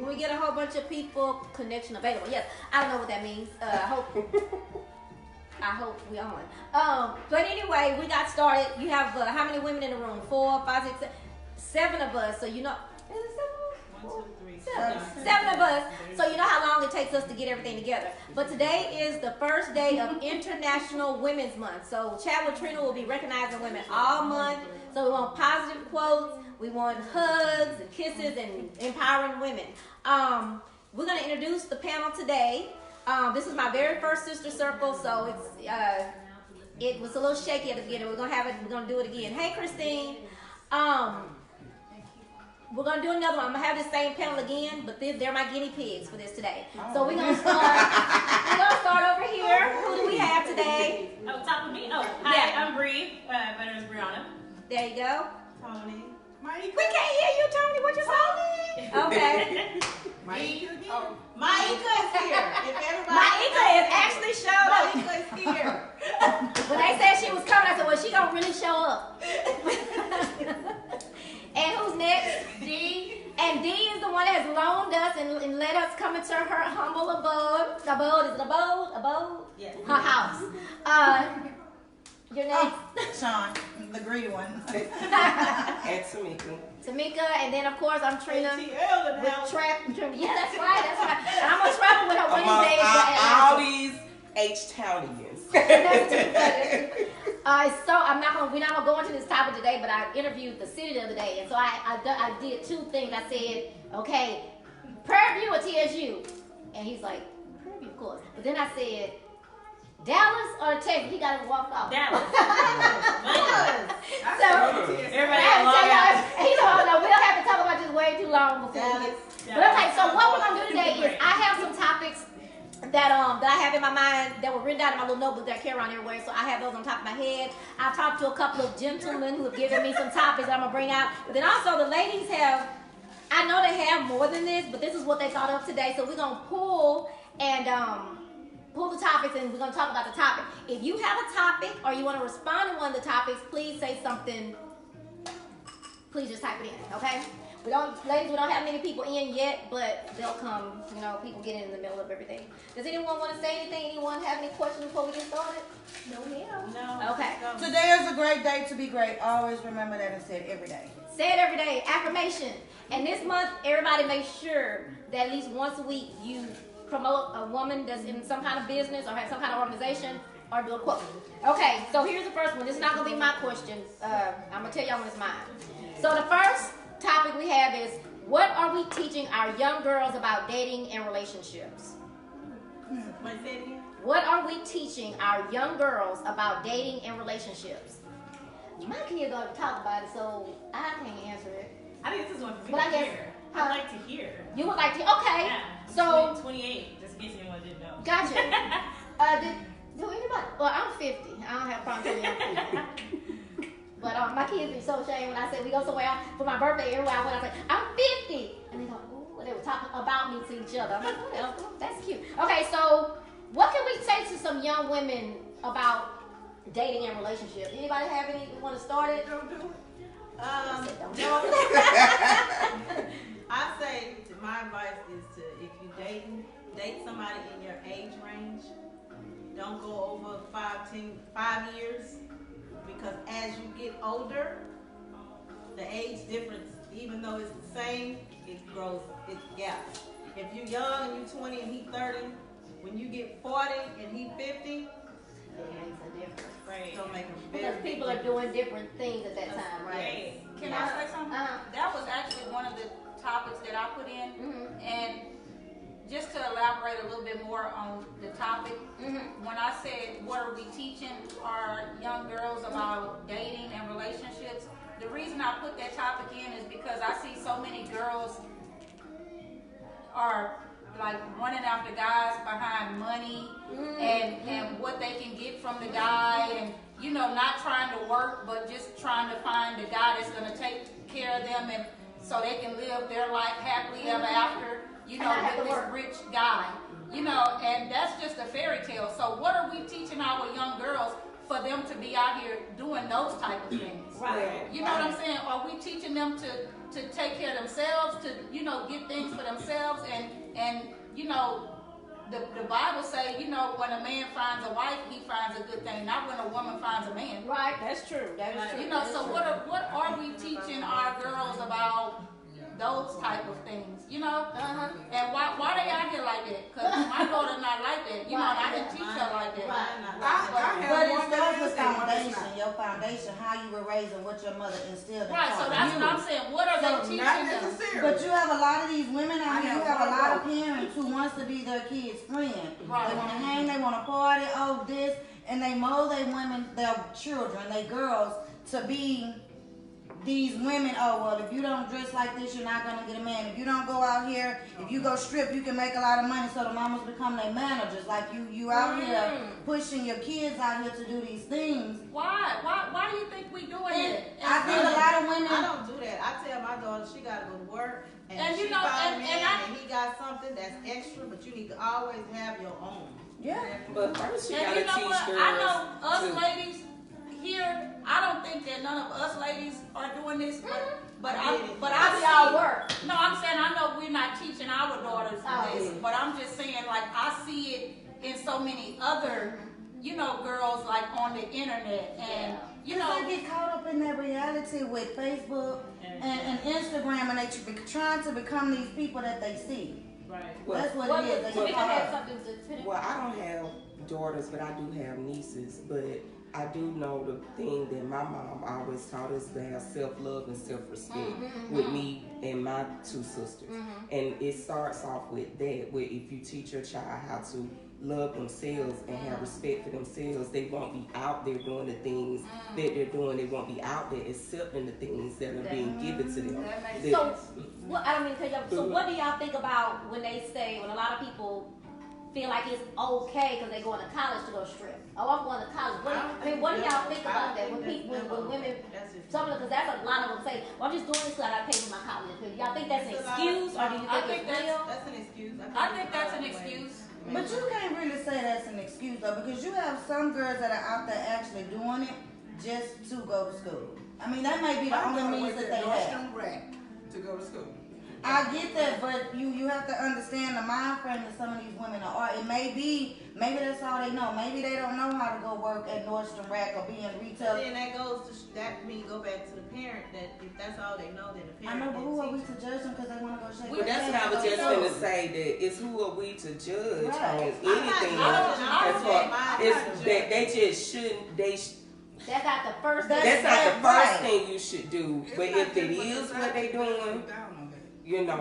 when we get a whole bunch of people, connection available. Yes, I don't know what that means. I hope we're on. But anyway, we got started. You have how many women in the room? 4, 5, 6, 7 of us. So you know, is it 7? 1, 2, 3, 7 of us. So you know how long it takes us to get everything together. But today is the first day of International Women's Month. So Chat with Trina will be recognizing women all month. So we want positive quotes. We want hugs and kisses and empowering women. We're going to introduce the panel today. This is my very first Sister Circle, so it was a little shaky at the beginning. We're gonna do it again. Hey, Christine. We're gonna do another one. I'm gonna have this same panel again, but they're my guinea pigs for this today. So we're gonna start. We're gonna start over here. Who do we have today? Oh, top of me. Oh, hi. Yeah. I'm Bree. My name is Brianna. There you go. Tony. We can't hear you, Tony. What you saying? Okay. Maika is here. If everybody Maika is actually showed up. Maika is here. When they said she was coming, I said, well, she gonna really show up. And who's next? D. And D is the one that has loaned us and let us come into her humble abode. Abode, is it abode? Abode? Yes. Her house. Your name? Sean, the greedy one. And Tamika. Tamika, and then of course I'm Trina. ATL With Trap. Yeah, that's right. And I'm gonna travel with her one of these days. All these H-Townians. We're not gonna go into this topic today, but I interviewed the city the other day, and so I did 2 things. I said, okay, Prairie View or TSU, and he's like, Prairie View, of course. But then I said, Dallas or Texas? He got to walk off. Dallas. So Everybody I got long had to tell you, he said, no, we don't have to talk about this way too long before we get. But okay, so what we're gonna do today is I have some topics that I have in my mind that were written down in my little notebook that I carry around everywhere. So I have those on top of my head. I've talked to a couple of gentlemen who have given me some topics that I'm gonna bring out. But then also the ladies have, I know they have more than this, but this is what they thought of today. So we're gonna pull the topics and we're gonna talk about the topic. If you have a topic or you want to respond to one of the topics, please say something. Please just type it in, okay? Ladies, we don't have many people in yet, but they'll come. You know, people get in the middle of everything. Does anyone want to say anything? Anyone have any questions before we get started? No, ma'am. No. Okay. Today is a great day to be great. Always remember that and say it every day. Say it every day. Affirmation. And this month, everybody make sure that at least once a week you promote a woman that's in some kind of business or has some kind of organization or do a quote. Okay, so here's the first one. This is not going to be my question. I'm going to tell y'all when it's mine. So the first topic we have is, what are we teaching our young girls about dating and relationships? What are we teaching our young girls about dating and relationships? My kids don't talk about it, so I can't answer it. I think this is one for me But I to guess, hear. I'd like to hear. You would like to? Okay. Yeah. So 28, just in case anyone didn't know. Gotcha. Do anybody? Well, I'm 50. I don't have a problem telling you I'm 50. But my kids be so ashamed when I say we go somewhere else for my birthday. Everywhere I went, I say I'm 50, and they go, ooh, they were talking about me to each other. I'm like, well, that's cute. Okay, so what can we say to some young women about dating and relationships? Anybody have any? Want to start it? Don't do it. I say my advice is to, if you date somebody in your age range. Don't go over 5 years, because as you get older, the age difference, even though it's the same, it grows, it gaps. If you're young and you're 20 and he's 30, when you get 40 and he's 50, It makes a difference. Right. it's gonna make a Because very people are doing different things at that time, right? Right. Can I say something? That was actually one of the topics that I put in. Mm-hmm. And just to elaborate a little bit more on the topic, when I said what are we teaching our young girls about dating and relationships, the reason I put that topic in is because I see so many girls are like running after guys behind money and what they can get from the guy, and you know, not trying to work but just trying to find the guy that's going to take care of them and so they can live their life happily ever after, you know, with this rich guy, you know, and that's just a fairy tale. So what are we teaching our young girls for them to be out here doing those type of things? Right. You know what I'm saying? Are we teaching them to to take care of themselves, to get things for themselves, and the Bible say, when a man finds a wife, he finds a good thing, not when a woman finds a man. Right, that's true. That is true. So what are we teaching our girls about those type of things, and why they out here like that? Because my daughter not like that, and I didn't teach her like that. But it starts with foundation, your foundation, how you were raised and what your mother instilled. Right, so that's what I'm saying. What are they teaching them? But you have a lot of these women out here. You have a lot of parents who wants to be their kids' friend. Right. They want to hang, they want to party, this, and they mold their women, their children, their girls to be these women. If you don't dress like this, you're not gonna get a man. If you don't go out here, if you go strip, you can make a lot of money. So the mamas become their managers. Like you out here pushing your kids out here to do these things. Why do you think we doing it? I think a lot of women. I don't do that. I tell my daughter she gotta go to work, and she and he got something that's extra, but you need to always have your own. Yeah. But first you And gotta you know teach what? girls. I know us ladies here. I don't think that none of us ladies are doing this, but I How do y'all work? No, I'm saying I know we're not teaching our daughters this, but I'm just saying like I see it in so many other, girls like on the internet, and they get caught up in that reality with Facebook and Instagram, and they trying to become these people that they see. Right. Well, that's what it is. They get caught up. Well, I don't have daughters, but I do have nieces. But I do know the thing that my mom always taught us to have self-love and self-respect with me and my two sisters. And it starts off with that, where if you teach your child how to love themselves and have respect for themselves, they won't be out there doing the things that they're doing. They won't be out there accepting the things that are being given to them. So, I don't mean to cut you off. So, what do y'all think about when a lot of people feel like it's okay because they're going to college to go strip? I'm going to college. What do y'all think about that? When women, because that's a lot of them say, well, I'm just doing this because I got to pay for my college. Do y'all think that's an excuse, or do you think it's real? That's an excuse. I think that's an excuse. But you can't really say that's an excuse though, because you have some girls that are out there actually doing it just to go to school. I mean, that may be the only means that they have. To go to school. I get that, but you have to understand the mind frame that some of these women are. It maybe that's all they know. Maybe they don't know how to go work at Nordstrom Rack or be in retail. But then go back to the parent, that if that's all they know, then the parent. I know, but who are we to judge them because they want to go shake? Well, that's what I was just going to say. That it's who are we to judge on anything? They just shouldn't. That's not the first. That's not the first thing you should do. But if it is what they doing, You know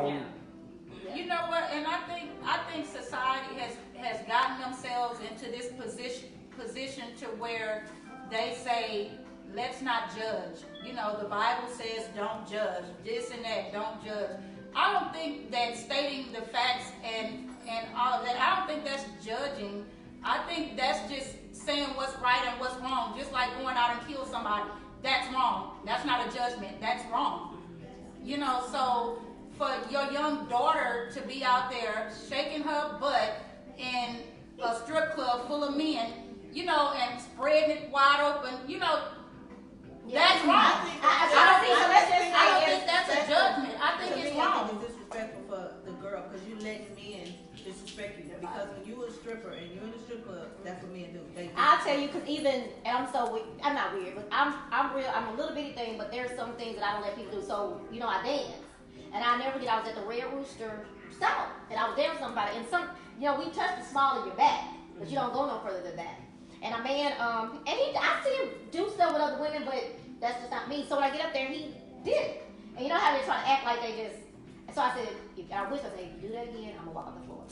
what? And I think society has gotten themselves into this position to where they say, let's not judge. The Bible says don't judge. This and that, don't judge. I don't think that stating the facts and all of that, I don't think that's judging. I think that's just saying what's right and what's wrong. Just like going out and kill somebody. That's wrong. That's not a judgment. That's wrong. So for your young daughter to be out there shaking her butt in a strip club full of men, and spreading it wide open, that's wrong. I don't think that's a judgment. I think it's wrong. It's disrespectful for the girl because you letting men disrespect you. Because when you a stripper and you're in a strip club, that's what men do. I'll tell you, because I'm not weird, but I'm real. I'm a little bitty thing, but there's some things that I don't let people do. So I dance. And I never forget, I was at the Red Rooster South, and I was there with somebody, and we touch the small of your back, but you don't go no further than that. And a man, I see him do stuff with other women, but that's just not me. So when I get up there, he did it. And you know how they're trying to act like they just, and so I said, if you do that again, I'm gonna walk on the floor.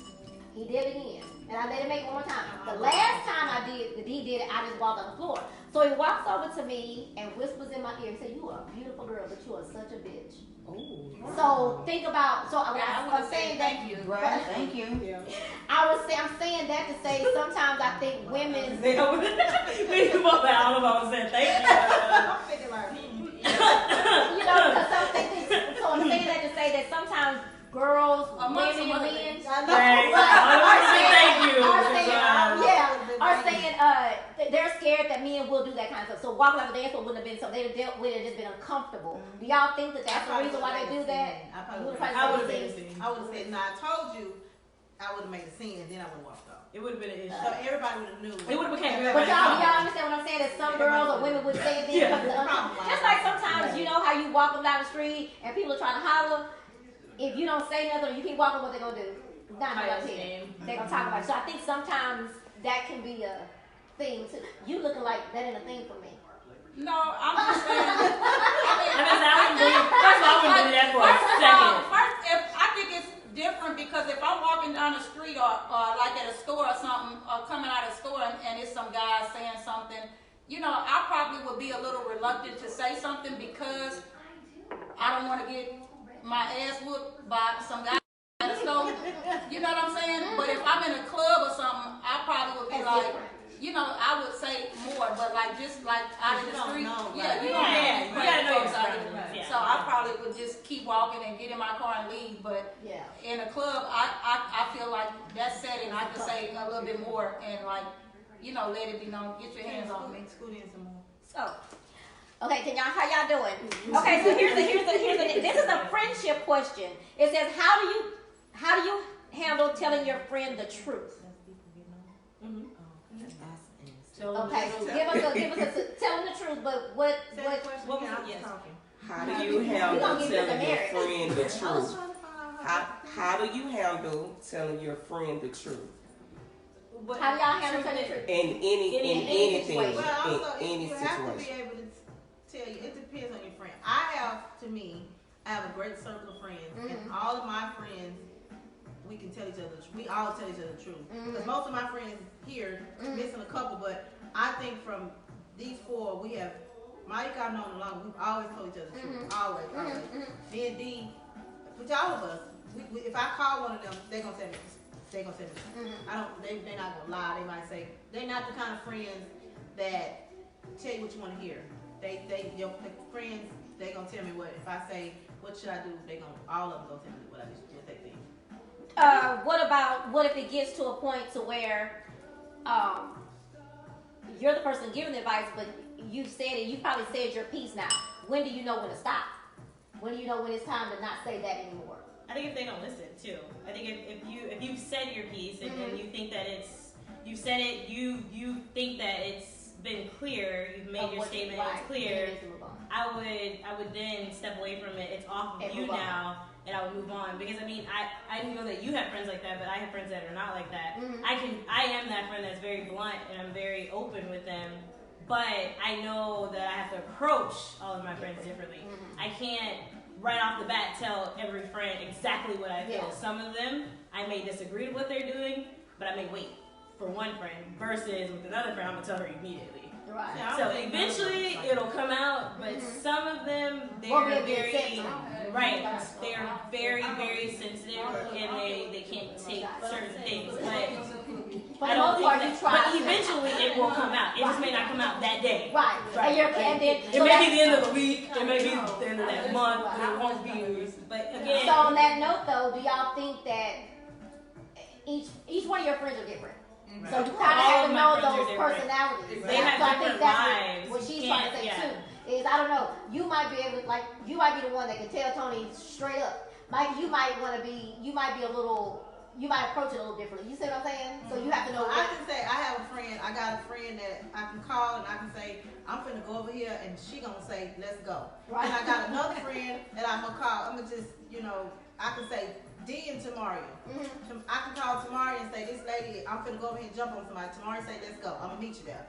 He did it again. And I let him make it one more time. The last time he did it, I just walked on the floor. So he walks over to me and whispers in my ear and says, "You are a beautiful girl, but you are such a bitch." Ooh. So think about, I'm saying thank you. Right, thank you. I'm saying that to say sometimes I think women. All about saying thank you. I'm thinking like, because some things. So I'm saying that to say that sometimes girls, women, and men are saying they're scared scared that men will do that kind of stuff. So walking out the dance floor wouldn't have been something they'd have dealt with it, just been uncomfortable. Do y'all think that that's the reason why they do that? I would have said, no, I told you, I would have made a scene, and then I would have walked off. It would have been an issue. So everybody would have knew. It would have became But y'all understand what I'm saying? That some girls or women would say things just like sometimes you know how you walk them down the street and people are trying to holler. If you don't say nothing or you keep walking, what they gonna do? 9 out of 10, they gonna talk about it. So I think sometimes that can be a thing too. You looking like that ain't a thing for me. No, I'm just saying. I wouldn't do that for a second. I think it's different because if I'm walking down the street or like at a store or something, or coming out of the store and it's some guy saying something, I probably would be a little reluctant to say something because I don't want to get my ass whooped by some guy at a store. You know what I'm saying? But if I'm in a club or something, I probably would be like, I would say more, but like just like out in the street, you gotta know your street. So I probably would just keep walking and get in my car and leave. But in a club, I feel like that setting, I could say a little bit more and like, let it be known. Get your hands on me. Scoot in some more. So. Okay, how y'all doing? Okay, so here's this is a friendship question. It says, how do you handle telling your friend the truth? Okay, so give us a tell them the truth, but what how do you handle telling your friend the truth? How do you handle telling your friend the truth? How do y'all handle telling the truth? In anything, Well, also, in any you have to be situation. able to tell you. It depends on your friend. I have a great circle of friends, and all of my friends, we can tell each other. We all tell each other the truth. Because most of my friends here, missing a couple, but I think from these 4, we have Mike. I've known long. We've always told each other the truth. Always. Me and D, which all of us. If I call one of them, they gonna tell me. They gonna tell me. I don't. They're not gonna lie. They might say they're not the kind of friends that tell you what you want to hear. Your friends. They gonna tell me what. If I say what should I do, all of them gonna tell me what they think. What if it gets to a point to where you're the person giving the advice, but you've said it, you probably said your piece now. When do you know when to stop? When do you know when it's time to not say that anymore? I think if they don't listen too. I think if you've said your piece and you think that you've said it, you think that it's been clear, you've made your statement, it's clear. I would then step away from it. It's off of you now. And I would move on because I know that you have friends like that, but I have friends that are not like that. I am that friend that's very blunt and I'm very open with them, but I know that I have to approach all of my friends differently. I can't right off the bat tell every friend exactly what I feel. Some of them I may disagree with what they're doing, but I may wait for one friend versus with another friend I'm gonna tell her immediately. Right. Yeah, So eventually it'll come out, but some of them they're very they're very, very sensitive and they can't take certain things. But I don't think that, but eventually it will come out. It just may not come out that day. Right. It may be the end of the week, it may be the end of that month, but it won't be. But again. So on that note though, do y'all think that each one of your friends are different? So you kind of have to know those personalities. They have different lives. What she's trying to say too is, I don't know, you might be able to, like, you might be the one that can tell Tony straight up. Mike, you might approach it a little differently. You see what I'm saying? So you have to know. I can say I got a friend that I can call and I can say, I'm finna go over here, and she gonna say, let's go. Right. And I got another friend that I'm gonna call. I'm gonna just, I can say, D and Tamaria. I can call Tamaria and say, this lady, I'm finna go over here and jump on somebody. Tamaria say, let's go. I'm gonna meet you there.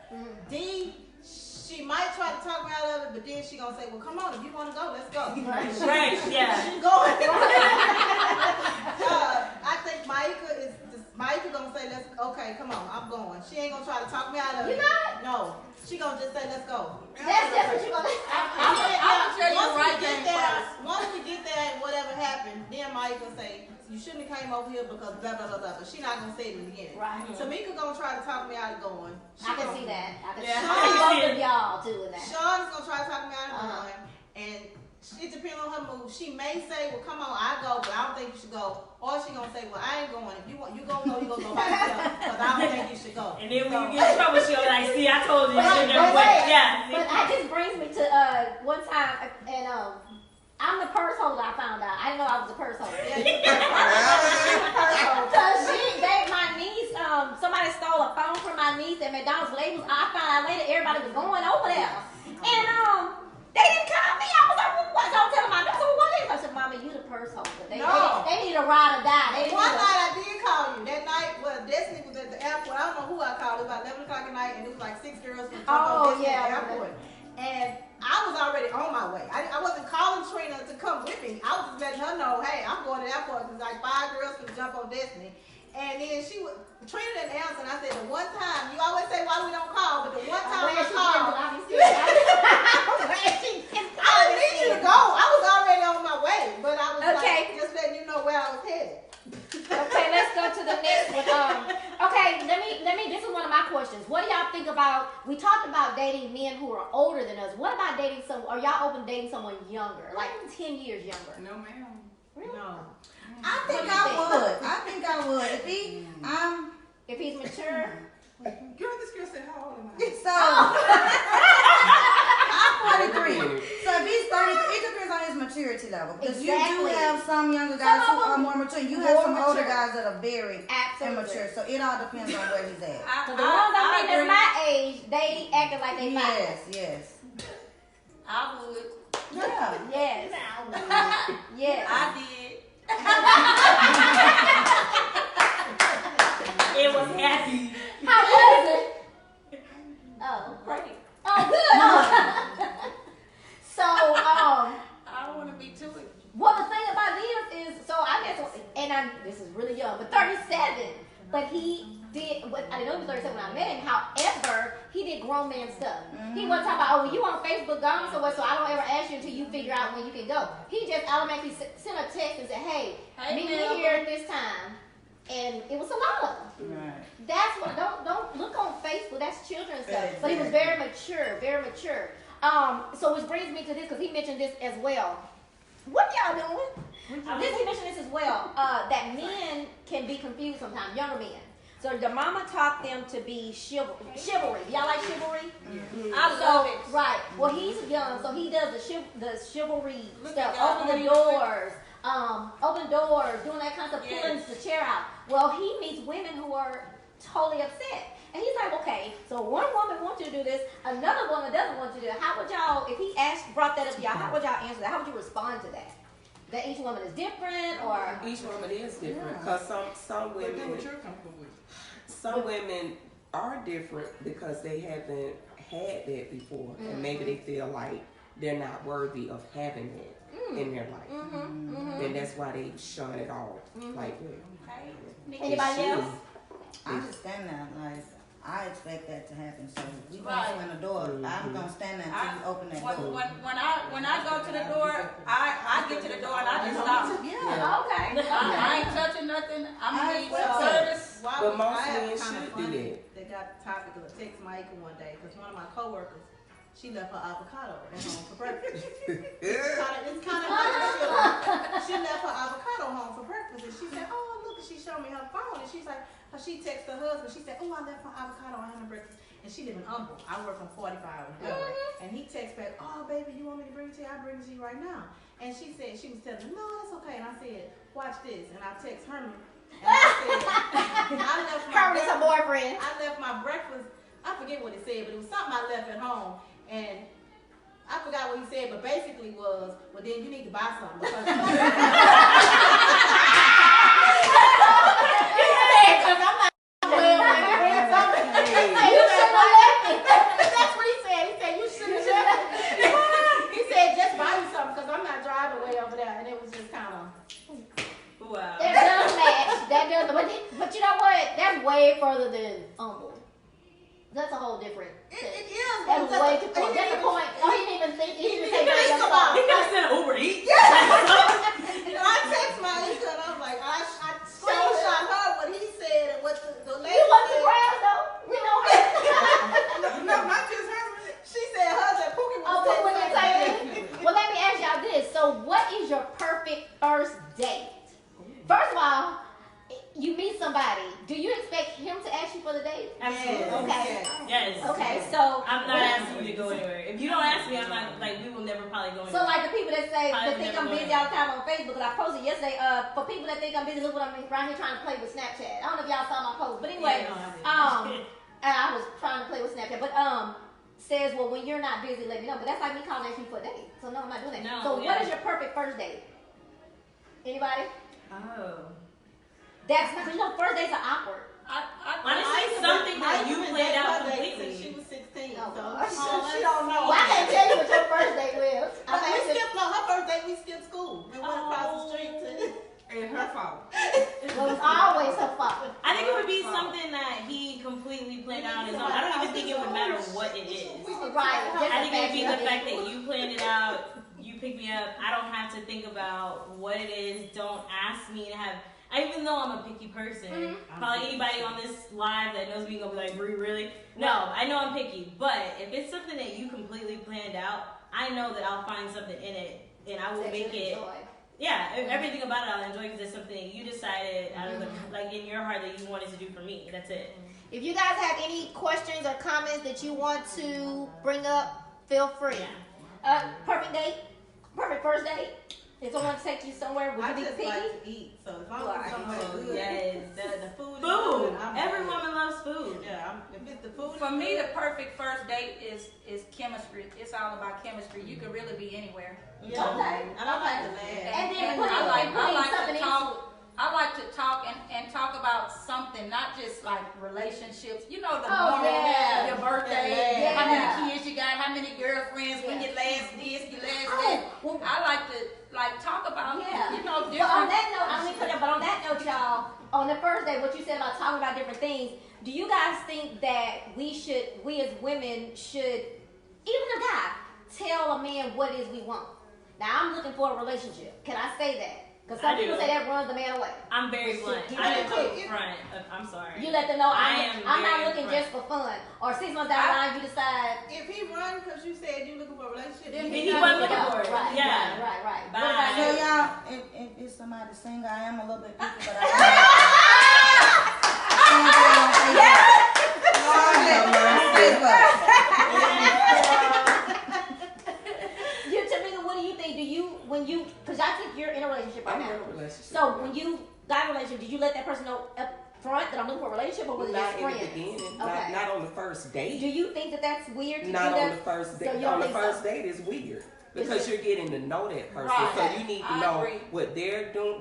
D, she might try to talk me out of it, but then she gonna say, well, come on, if you wanna go, let's go. Right, yeah. She's going. I think Micah gonna say, okay, come on, I'm going. She ain't gonna try to talk me out of it. You not? No. She gonna just say, let's go. That's what you gonna say. I'm gonna tell you the right thing first. Once we get there and whatever happened, then Micah say, you shouldn't have came over here because blah, blah, blah, blah. But she not gonna say it in the beginning. Right. Tamika gonna try to talk me out of going. I can see that. I can see both of y'all doing that. Sean's gonna try to talk me out of going. And it depends on her mood. She may say, well, come on, I go, but I'm don't think you should go. Or she gonna say, well, I ain't going. If you want, you gonna go by yourself. Because I don't think you should go. And then when you get in trouble, she'll be like, see, I told you. But Yeah. But that just brings me to one time, and I'm the purse holder. I found out. I didn't know I was a purse holder. Cause my niece, somebody stole a phone from my niece at McDonald's labels. I found out later everybody was going over there, and they didn't call me. I was like, what? Don't tell my daughter. What is? I said, Mama, you the purse holder. They need a ride or die. One night I did call you. That night, Destiny was at the airport. I don't know who I called. It was about 11 o'clock at night, and it was like 6 girls from Destiny at the airport. And I was already on my way. I wasn't calling Trina to come with me. I was just letting her know, hey, I'm going to the airport. There's like 5 girls to jump on Destiny. And then Trina didn't answer, and I said, the one time, you always say why we don't call, but the one time I called, I didn't need you to go. I was already on my way, but I was like, just letting you know where I was headed. Okay, let's go to the next one. Okay, let me. This is one of my questions. What do y'all think about? We talked about dating men who are older than us. What about dating are y'all open to dating someone younger, like 10 years younger? No, ma'am. Really? No. I think I would. If he's mature. Girl, this girl said, how old am I? So I'm 43. So if he's 30, it depends on his maturity level. Because you do have some younger guys who are more mature. You have some older guys that are very immature. So it all depends on where he's at. So the ones I mean that's my age, they acting like they Yes. I would. Yeah. Yes. Yes. I did. It was happy. How was it? Oh, Great. oh, good. So, I don't want to be too. well, the thing about this is, so I guess, this is really young, but 37. But he did, I didn't know he was 37 when I met him. However, he did grown man stuff. He wasn't talking about, you on Facebook gone so what, so I don't ever ask you until you figure out when you can go. He just automatically sent a text and said, hey meet me here at this time. And it was a lot. Right. That's what, don't look on Facebook, that's children's stuff. But he was very mature, very mature. So which brings me to this, because he mentioned this as well. What y'all doing? He mentioned this as well, that men can be confused sometimes, younger men. So the mama taught them to be chivalry. Y'all like chivalry? Mm-hmm. I love it. Right. Well, he's young, so he does the chivalry stuff. Open the doors, doing that kind of stuff, pulling the chair out. Well, he meets women who are totally upset. And he's like, okay, so one woman wants you to do this, another woman doesn't want you to do it. How would y'all, if he brought that up to y'all, how would y'all answer that? How would you respond to that? That each woman is different, or each woman is different because some women are different because they haven't had that before, and maybe they feel like they're not worthy of having it in their life, and that's why they shun it all like that. Anybody else? I just stand there like I expect that to happen. So we gonna open the door. I'm gonna stand there until you open that door. When I go to the door, I get to the door and I just stop. Yeah. Okay. I ain't touching nothing. I'm gonna need some service. But most men should do that. They got the topic of a text Micah one day because one of my coworkers, she left her avocado at home for breakfast. It's kind of like she left her avocado home for breakfast, and she said, "Oh, look!" And she showed me her phone, and she's like, she texted her husband. She said, "Oh, I left my avocado at home for breakfast." And she live in Humble. I work on 45 in Delaware. And he texts back, "Oh, baby, you want me to bring it to you? I bring it to you right now." And she said, she was telling me, "No, that's okay." And I said, "Watch this." And I text Herman. And I said, Herman is her boyfriend. I left my breakfast. I forget what it said, but it was something I left at home. And I forgot what he said, but basically was, well, then you need to buy something. Because I'm not you shouldn't have left it. That's what he said. He said, you shouldn't have left it. He said, just buy you something because I'm not driving way over there. And it was just kind of, Wow. That does match. That does, but you know what? That's way further than Humble. That's a whole different thing. it is. That's way too far. That's the point. Oh, he didn't even think. He didn't even think think that. about He could have said Uber Eats. I text my Lisa and I'm like, I screenshot her what he said and what the lady You want the said. crowd though? We know her. No, not just her. She said hers and Pookie was Oh, but when you saying say, well, let me ask y'all this. So, what is your perfect first date? do you expect him to ask you for the date? Absolutely. Okay. Yes. Okay, so I'm not asking you to go anywhere. If you don't ask me, I'm not like we will never probably go anywhere. so like the people that say Probably that think never I'm go busy all the time on Facebook, because I posted yesterday. For people that think I'm busy, look what I'm around here trying to play with Snapchat. I don't know if y'all saw my post, but anyway, and I was trying to play with Snapchat, but says, well, when you're not busy, let me know. But that's like me calling you for a date. So no, I'm not doing that. No, so what is your perfect first date? Anybody? Oh. That's because first dates are awkward. Honestly, something that you played out completely. Since she was 16. Oh, So She don't know. Well, I can't tell you what your first date was. her first day we skipped school. We went across the street to And her fault. Well, it's always her fault. I think it would be something that he completely planned out on his own. I don't even think it would matter what it is. Right. I think it would be the fact that you planned it out, you picked me up. I don't have to think about what it is. Don't ask me to have. Even though I'm a picky person, probably anybody on this live that knows me gonna be like, Bree, really? No, I know I'm picky. But if it's something that you completely planned out, I know that I'll find something in it and I will make it. Yeah, everything about it I'll enjoy because it's something that you decided out of the, like in your heart that you wanted to do for me. That's it. If you guys have any questions or comments that you want to bring up, feel free. Perfect date? Perfect first date? If someone take you somewhere, would you be picky? I just like to eat, so as long as it's somewhere good, Yes. the food is Food. good, Every woman loves food. Yeah, if it's the food. For me, the perfect first date is chemistry. It's all about chemistry. You can really be anywhere. Yeah. Okay. And I like to laugh. And then And put I like something to talk. I like to talk and talk about something, not just like relationships. You know, the normal, your birthday, how many kids you got, how many girlfriends, when you last this, you last that. I like to talk about, you know, different. But on that note, I mean, but on that note, y'all, on the first day, what you said about talking about different things, do you guys think that we as women should, even a guy, tell a man what it is we want? Now, I'm looking for a relationship. Can I say that? Because some people say that runs the man away. I'm very blunt. I am upfront. I'm sorry. You let them know I'm not very looking upfront. just for fun. Or 6 months down the line, you decide. If he run because you said you looking for a relationship, Then he wasn't looking for it. Right, Yeah. right. Bye. What about So you? y'all, if it's somebody single, I am a little bit picky, but I You, Tamika, what do you think? Because I think you're in a relationship right I'm now. in a relationship. So when you got a relationship, did you let that person know up front that I'm looking for a relationship, or was it Not just in friends? the beginning. Okay. Not on the first date. Do you think that that's weird? To Not do on that? the first date. So you don't On the think first so? date is weird because you're getting to know that person. Right. So you need to I know agree. what they're doing,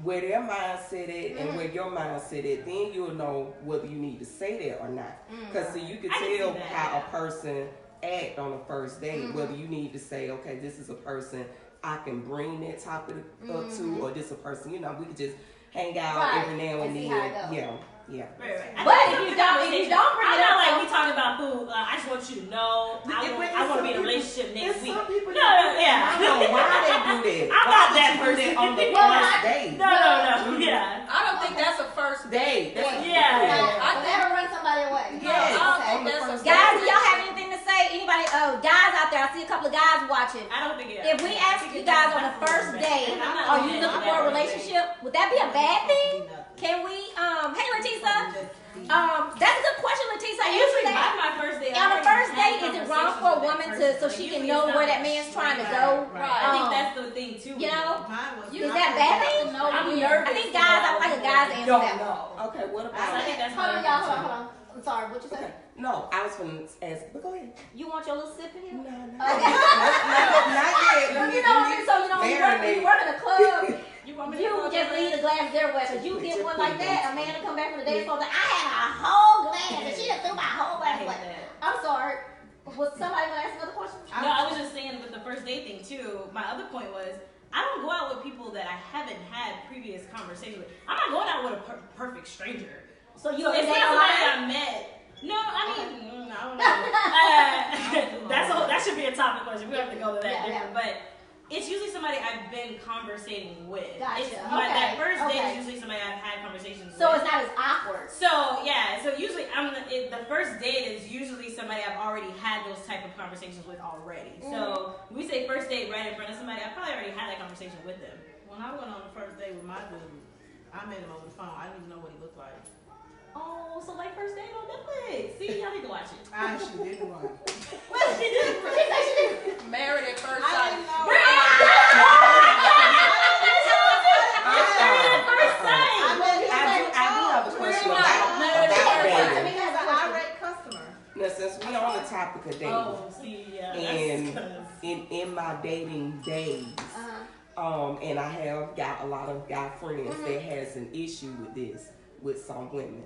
where their mindset is, and where your mindset is. Then you'll know whether you need to say that or not. Because you can I can tell see that, how yeah. a person act on the first date. Whether you need to say, okay, this is a person I can bring that topic up to, or this a person, you know, we could just hang out Right. every now and And see then. how it goes. Yeah. Right. But if you don't bring I'm it not up, like we talking about food. I just want you to know I want to be in a relationship next week. Some people No, yeah. I don't know why they do that. I'm Why not would that you do person. that on the Well, first date. No. Yeah. I don't think that's a first date. Date. That's Yeah. I Don't ever run somebody away. No, Yes. I don't On think the that's a first Guys, do date. y'all have anything to say? Anybody? Guys out there, I see a couple of guys watching. I don't think it. If we ask you guys on the first date, are you looking for a relationship? Would that be a bad thing? Can we? Hey, Latisa. That's a good question, Latisa. I Answer usually that. by my first date. On the first date, is it wrong for a woman to so she can know where that man's trying to go? I think that's the thing too. You know, Mine was is that bad thing? I'm nervous. I think guys, I would like a guy's answer Don't that. know. Okay, what I about? think that's Hold on, y'all. Hold on. I'm sorry. What you say? Okay. No, I was going to ask, but go ahead. You want your little sip in here? No. Okay. Not yet. You know what I mean? So you know when you work in a club. You want me You to just leave the glass there where, cause you get one like that, a man to come back from the dance floor like, I had a whole glass and she just threw my whole glass away. I'm sorry. Was somebody gonna ask another question? No, I was just saying with the first date thing too. My other point was I don't go out with people that I haven't had previous conversations with. I'm not going out with a perfect stranger. So you It's date not somebody online? I met. No, I mean, I don't know. That should be a topic question. We have to go to that different. But it's usually somebody I've been conversating with. Gotcha. That first date Okay. is usually somebody I've had conversations So with. it's not as awkward. So yeah, so usually the first date is usually somebody I've already had those type of conversations with already. So when we say first date right in front of somebody, I probably already had that conversation with them. When I went on the first date with my dude, I met him over the phone. I didn't even know what he looked like. Oh, so like first date on Netflix. See, y'all need to watch it. I actually didn't watch. What she did? She said she did. Married at first I sight. didn't know. Married at first sight. I do have a question about dating. He has an irate customer. Now, since we on the topic of dating, Oh, see, yeah. and in my dating days, and I have got a lot of guy friends that has an issue with this with some women.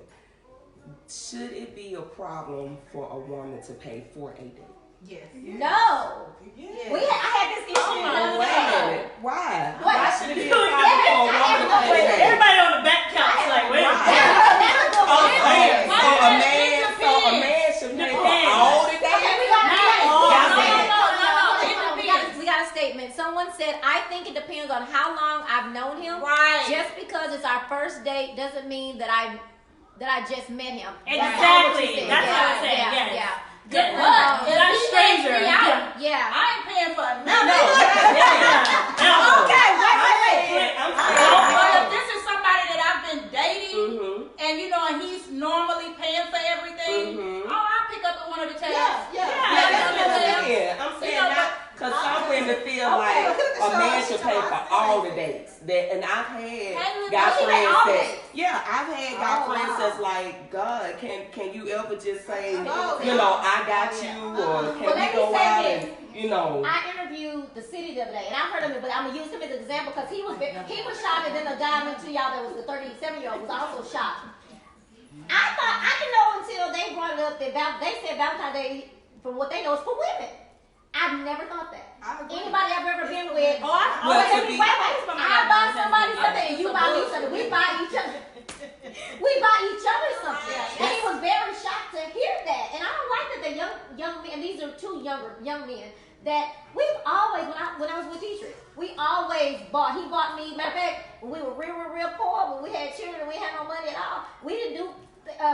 Should it be a problem for a woman to pay for a date? Yes. No. Yes. I had this issue. Wait a minute. Why? What? Why should it be a problem for a woman to pay a date? Everybody on the back couch, like, wait a minute. So a man should pay for all the dates? We got a statement. Someone said, I think it depends on how long I've known him. Right. Just because it's our first date doesn't mean that I just met him. Exactly. That's what I'm saying. Yeah, Yes. yeah. But You're not a stranger. Yeah. I ain't paying for No. nothing. Okay, wait. But if this is somebody that I've been dating, and you know, and he's normally paying for everything, I'll pick up one of the tabs. I'm saying not because some women feel like a man should pay for all the dates. And I've had guy friends that, I've had guy friends that's like, God, can you ever just say, you know, I got you, or can we go out and, you know. I interviewed the city the other day, and I heard him, but I'm gonna use him as an example because he was shocked, and then the guy went to y'all that was the 37-year-old was also shocked. I thought I didn't know until they brought it up that they said Valentine's Day, from what they know, is for women. I've never thought that. Anybody I've ever been with, I buy somebody something and you buy me something. We buy each other. We buy each other something. And he was very shocked to hear that. And I don't like that the young men, these are two young men, that we've always, when I was with Dietrich, we always bought. He bought me, matter of fact, when we were real poor, when we had children and we had no money at all, we didn't do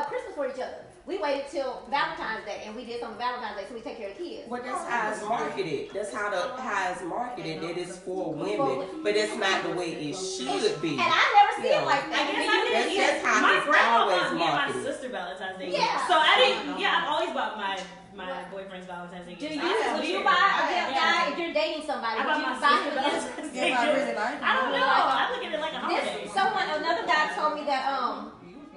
Christmas for each other. We waited till Valentine's Day, and we did something Valentine's Day, so we take care of the kids. Well, that's how it's marketed. That's how it's marketed. That it's for women, but it's not the way it should be. And I never see it like that. I guess I didn't either. That's how My it's grandma always bought me and my marketed. sister Valentine's Day. Yeah. So I didn't. Yeah, I've always bought my boyfriend's Valentine's Day. Do you buy a gift guy if you're dating somebody? I bought my sister Valentine's Day. I don't know. I look at it like a holiday. Another guy told me that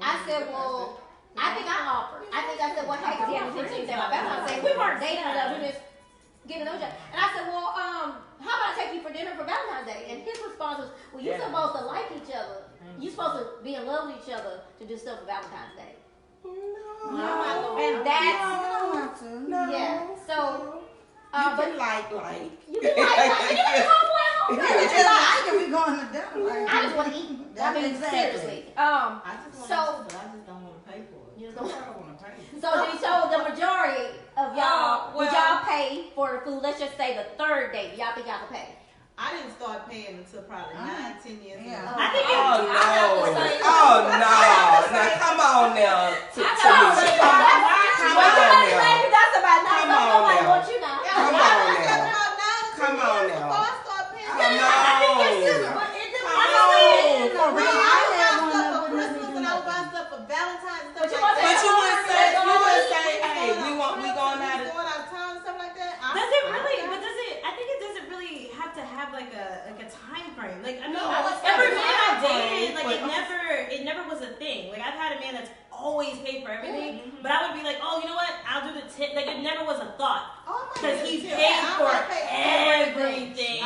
I said, well, I think I offered. I said, well, hey, because he had me 15 days my Valentine's Day. We weren't dating enough. We just getting to know each other. And I said, well, how about I take you for dinner for Valentine's Day? And his response was, well, you're supposed to like each other. You're supposed to be in love with each other to do stuff for Valentine's Day. And that's So, but like. You can like. I can be going to dinner. I just want to eat. I mean, seriously. I just So- but I just don't want to pay for it. You just don't I don't want to pay. So the majority of y'all, would y'all pay for the food? Let's just say the third date. Y'all think y'all can pay? I didn't start paying until probably 9-10 years ago. I think Oh no! Now come on now, Tanisha. Come on now. You got somebody. Come Nobody on wants you now. Come on now. Come on now. Before I start paying, Come on. For real, I had one for of Christmas and I would buy stuff for Valentine's and stuff But you like want that. But you wouldn't say, hey, we going out of. Going out of town and stuff like that. Does it really? But does it? I think it doesn't really have to have like a time frame. Like I mean, every man I dated, like it never was a thing. Like I've had a man that's always paid for everything, but I would be like, oh, you know what? I'll do the tip. Like it never was a thought because he paid for everything.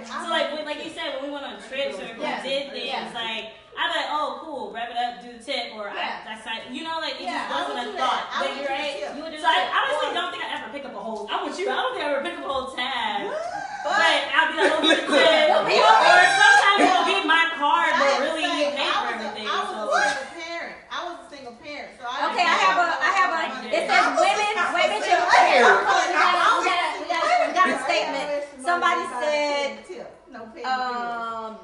So like you said, when we went on trips or if we did things, like I'd be like, oh, cool, wrap it up, do the tip, or I signed. You know, like it just wasn't a thought. Like you're right. So I honestly don't think I ever pick up a whole. I'm with you. I don't think I ever pick up a whole tab. But I'll be like, oh, the tip. Or sometimes it'll be my card, but really you pay for everything. I was a single parent, so Okay, I have a. It says women should pay. We got a statement. Somebody said,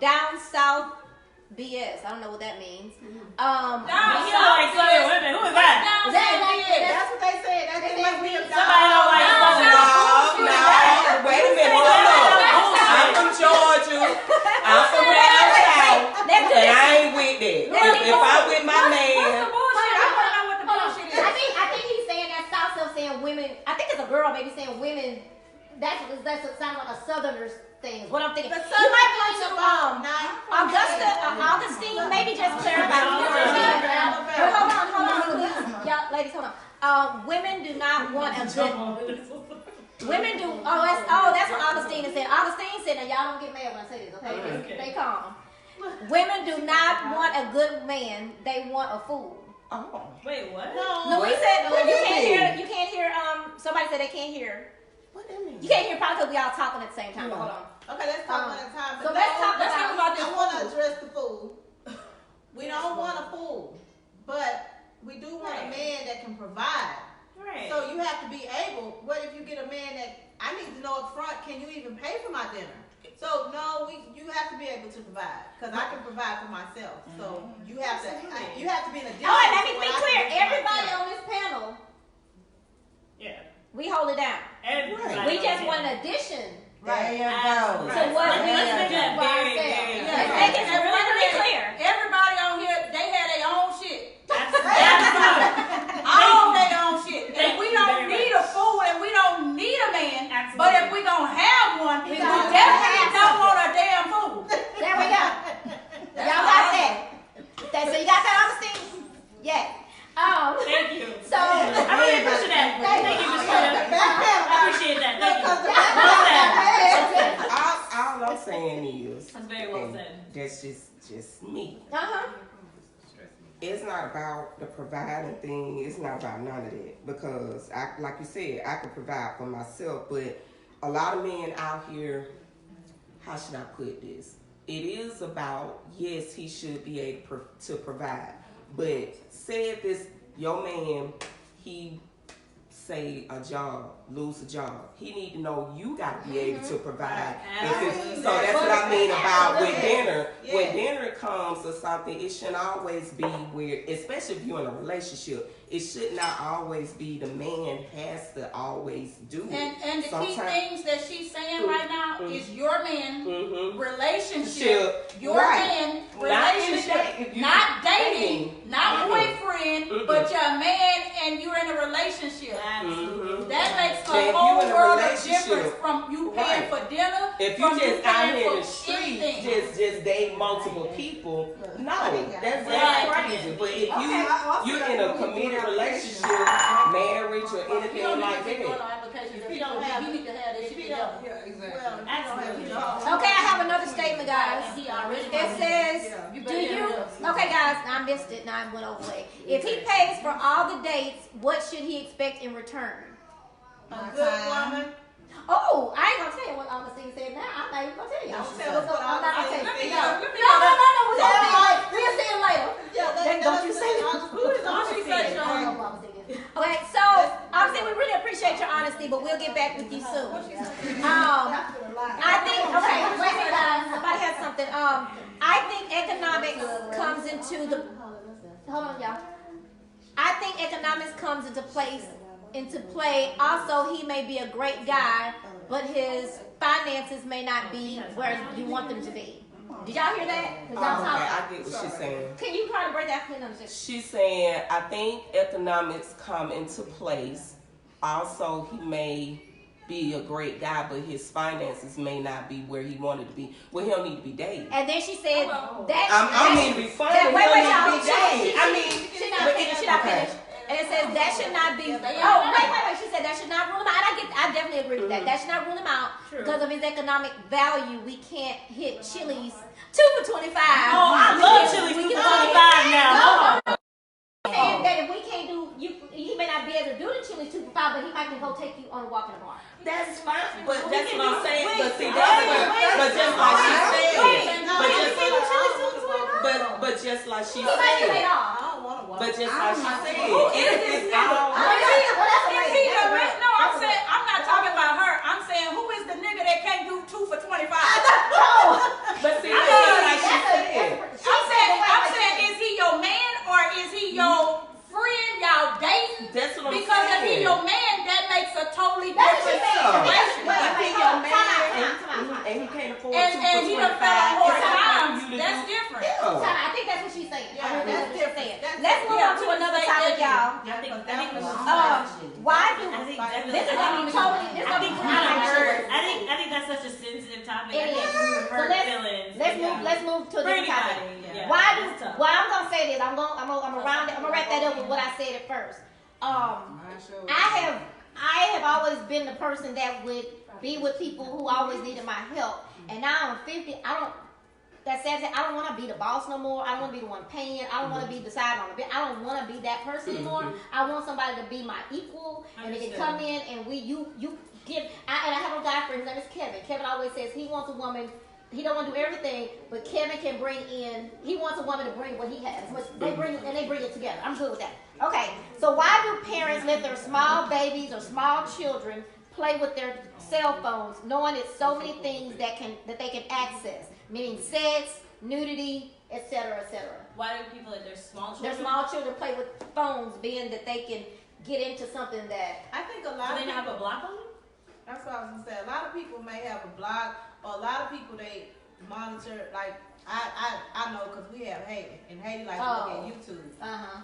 down south BS. I don't know what that means. You know, like Southern women. Who is that? that's what they said. Somebody don't like Southern. No, wait a minute, hold on. I'm from Georgia. I'm from down south, and I ain't with that. may be saying women. That sounds like a Southerner's thing. What I'm thinking. The You might want to Augustine. Augustine, maybe just clarify. Hold on, please. Y'all, ladies, hold on. Women do not want a good. Women do. That's what Augustine said. Augustine said, and y'all don't get mad when I say this, okay? They calm. Women do not want a good man. They want a fool. Oh. Wait, what? No, we said you can't hear. Somebody said they can't hear. What that mean? You can't hear probably because we all talking at the same time. But hold on. Okay, let's talk one at a time. So let's talk about this. I want to address the fool. We don't want a fool, but we do want a man that can provide. Right. So you have to be able. What if you get a man that I need to know up front? Can you even pay for my dinner? So no, you have to be able to provide because I can provide for myself. So you have to be in a different. All right, let me be clear. Everybody on this panel, we hold it down. We just want an addition. There you go. To what we Let's make that very, Let's make it really clear. Everybody on here, they had their own shit. Absolutely. All their own shit. And we don't need a fool and we don't need a man. Absolutely. But if we gonna have one, we definitely don't want a damn fool. There we go. Y'all got that. So you got that, Augustine? Yeah. Thank you. So I really appreciate that. Thank you, Miss Trina. I appreciate that. Thank you. All I'm saying is, That's very well said. That's just me. Uh-huh. It's not about the providing thing. It's not about none of that. Because, like you said, I can provide for myself. But a lot of men out here, how should I put this? It is about, yes, he should be able to provide. But say if it's your man, he say a job, lose a job. He need to know you got to be able to provide. So that's what I mean about with dinner. When dinner comes or something, it shouldn't always be where, especially if you're in a relationship, it should not always be the man has to always do it. And the key things that she's saying right now is your man, relationship, your man, relationship, not dating, not boyfriend, but your man and you're in a relationship. That makes a whole world of difference from you paying for dinner. If you just out here in the street, just date multiple people, no, that's crazy. But if you're in a committed relationship, marriage or anything like that. If you don't have, you need to have this. Okay, I have another statement, guys. It says, okay, guys, I missed it. Now I went over it. If he pays for all the dates, what should he expect in return? A good woman. Oh, I ain't gonna tell you what Augustine said now. I'm not even gonna tell you. Don't tell us what Augustine said. No. We'll see it later. Don't you say it. Okay, so obviously we really appreciate your honesty, but we'll get back with you soon. I think, okay, wait a minute, guys. Somebody has something. I think economics comes into the, hold on, y'all. I think economics comes into play. Also, he may be a great guy, but his finances may not be where you want them to be. Did y'all hear that? I get what she's saying. Can you try to break that down? She's saying, I think economics come into place. Also, he may be a great guy, but his finances may not be where he wanted to be. Well, he'll need to be dating. And then she said that. I mean, be funny. Wait, y'all. She not finished. And it says that should not be. Oh, wait. She said that should not rule him out. I definitely agree with that. That should not rule him out because of his economic value. We can't hit Chili's 2 for $25. Oh, I love Chili's 2 for $25 now. Saying that if we can't do, he may not be able to do the Chili's 2 for $5, but he might can go take you on a walk in the bar. That's fine, but that's what I'm saying. But see, but just like she said, but just like she said. But just like she said, it's all. No, I'm not talking about her. I'm saying who is the nigga that can't do 2 for $25? But see, like she said. I'm saying, is he your man or is he your friend? Y'all dating? That's what I'm saying. Because if he your man, that makes a totally different situation. If he your man and he can't afford and he done fell on hard times, that's different. I think that's what she's saying. agree with what you're saying. Let's move yeah, on to another topic, y'all. I think Why do I think this is gonna be totally this is gonna be I think that's such a sensitive topic. It I think is. hurt So feelings. let's move to a different topic. Yeah. Why I'm gonna say this, I'm gonna wrap that up with what I said at first. I have always been the person that would be with people who always needed my help. And now I'm 50, that's sad. I don't want to be the boss no more. I don't want to be the one paying. I don't want to be deciding on the bit. I don't want to be that person anymore. I want somebody to be my equal, and they can come in and you give. And I have a guy friend. His name is Kevin. Kevin always says he wants a woman. He don't want to do everything, but Kevin can bring in. He wants a woman to bring what he has. They bring it together. I'm good with that. Okay. So why do parents let their small babies or small children play with their cell phones, knowing it's so many things that they can access, meaning sex, nudity, etc., etc.? Why do people let their small children? Their small children play with phones, being that they can get into something that. I think a lot Do of they not people, have a block on them? that's what I was gonna say. A lot of people may have a blog, or a lot of people they monitor. Like I know because we have Haiti, and Haiti likes to look at YouTube.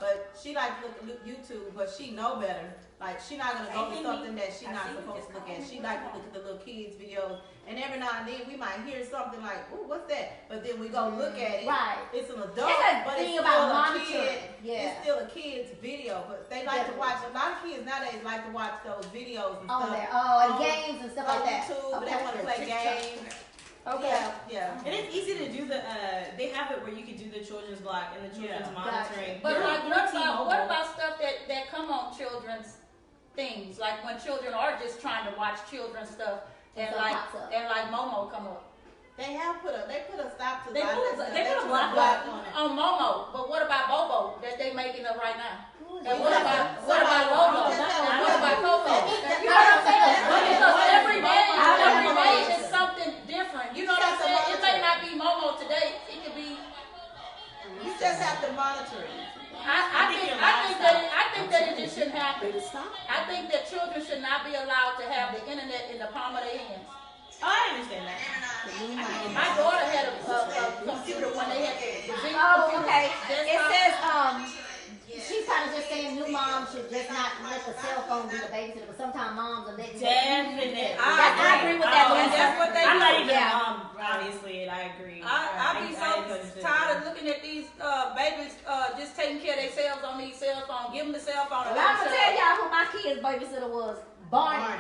But she likes to look at YouTube, but she know better. Like she not gonna go to something that she not supposed to look at. She like to look at the little kids videos, and every now and then we might hear something like, "Ooh, what's that?" But then we go look at it. Right. It's an adult, It's a but thing it's about still a monitoring. kid. Yeah. It's still a kid's video, but they like to watch. A lot of kids nowadays like to watch those videos and On stuff. there, and games and stuff on like that. YouTube, they want to play games. Okay. Yeah. And it's easy to do they have it where you can do the children's block and the children's monitoring. But Yeah. like, what about stuff that come on children's things? Like when children are just trying to watch children's stuff and like Momo come up. They put a stop to They that. put a block on it. On Momo. But what about Bobo that they making up right now? And what Yeah. about Lolo? And what about Coco? That- You know what I'm saying? Because every Yeah. day is something different. You know what I'm saying? It may not be Momo today. It could be. You just have to monitor it. I think that it just shouldn't happen. Stop. I think that children should not be allowed to have the internet in the palm of their hands. Oh, I understand that. My daughter had a computer when they had the big Oh, computer. okay. It desktop. says she's kind of just saying new moms should just not let the cell phone be the babysitter, but sometimes moms are letting. Definitely. I agree with that. And that's what they I'm do. not even Yeah. a mom, obviously, and I agree. I be so tired of looking at these babies just taking care of themselves on these cell phones. Give them the cell phone. Well, I'm gonna tell y'all who my kid's babysitter was. Barney. And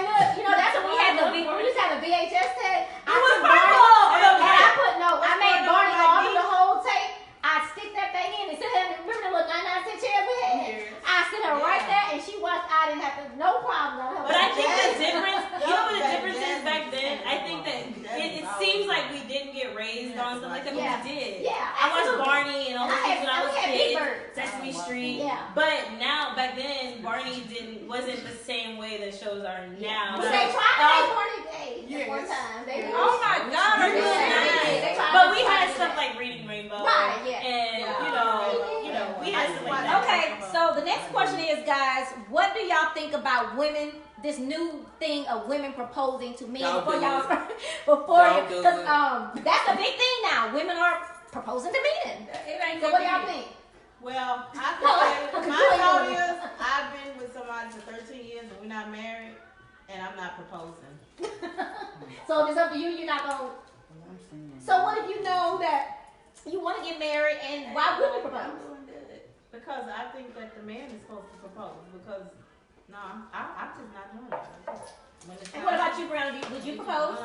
look, that's when we had when we used to have a VHS tape. I made Barney all through the whole tape. I stick that thing in and sit her. Remember the little 99-cent chair we had? I sit her right there, and she watched. I didn't have no problem on her. But I think the difference, what the difference is back then? I think that it seems like we didn't get raised on stuff like that, but we did. Yeah, I watched Barney and all those things when I was a Big kid. Bird. Sesame Street. Yeah. But now, back then, Barney wasn't the same way that shows are now. But they tried to make Barney gay one time. Oh my God! Are you They tried But to we make had Barney stuff gay. like Reading Rainbow. Right, yeah. And, we had stuff like that. Okay, so the next question is, guys, what do y'all think about women? This new thing of women proposing to men Don't before do y'all, it. because that's a big thing now. Women are proposing to men. It ain't So what do y'all think? Well, I No, think my thought is I've been with somebody for 13 years and we're not married, and I'm not proposing. So if it's up to you, you're not gonna. So what if you know that you want to get married, and why would you propose? Because I think that the man is supposed to propose. Because I'm just not doing it. And what about you, Brown? Would you propose?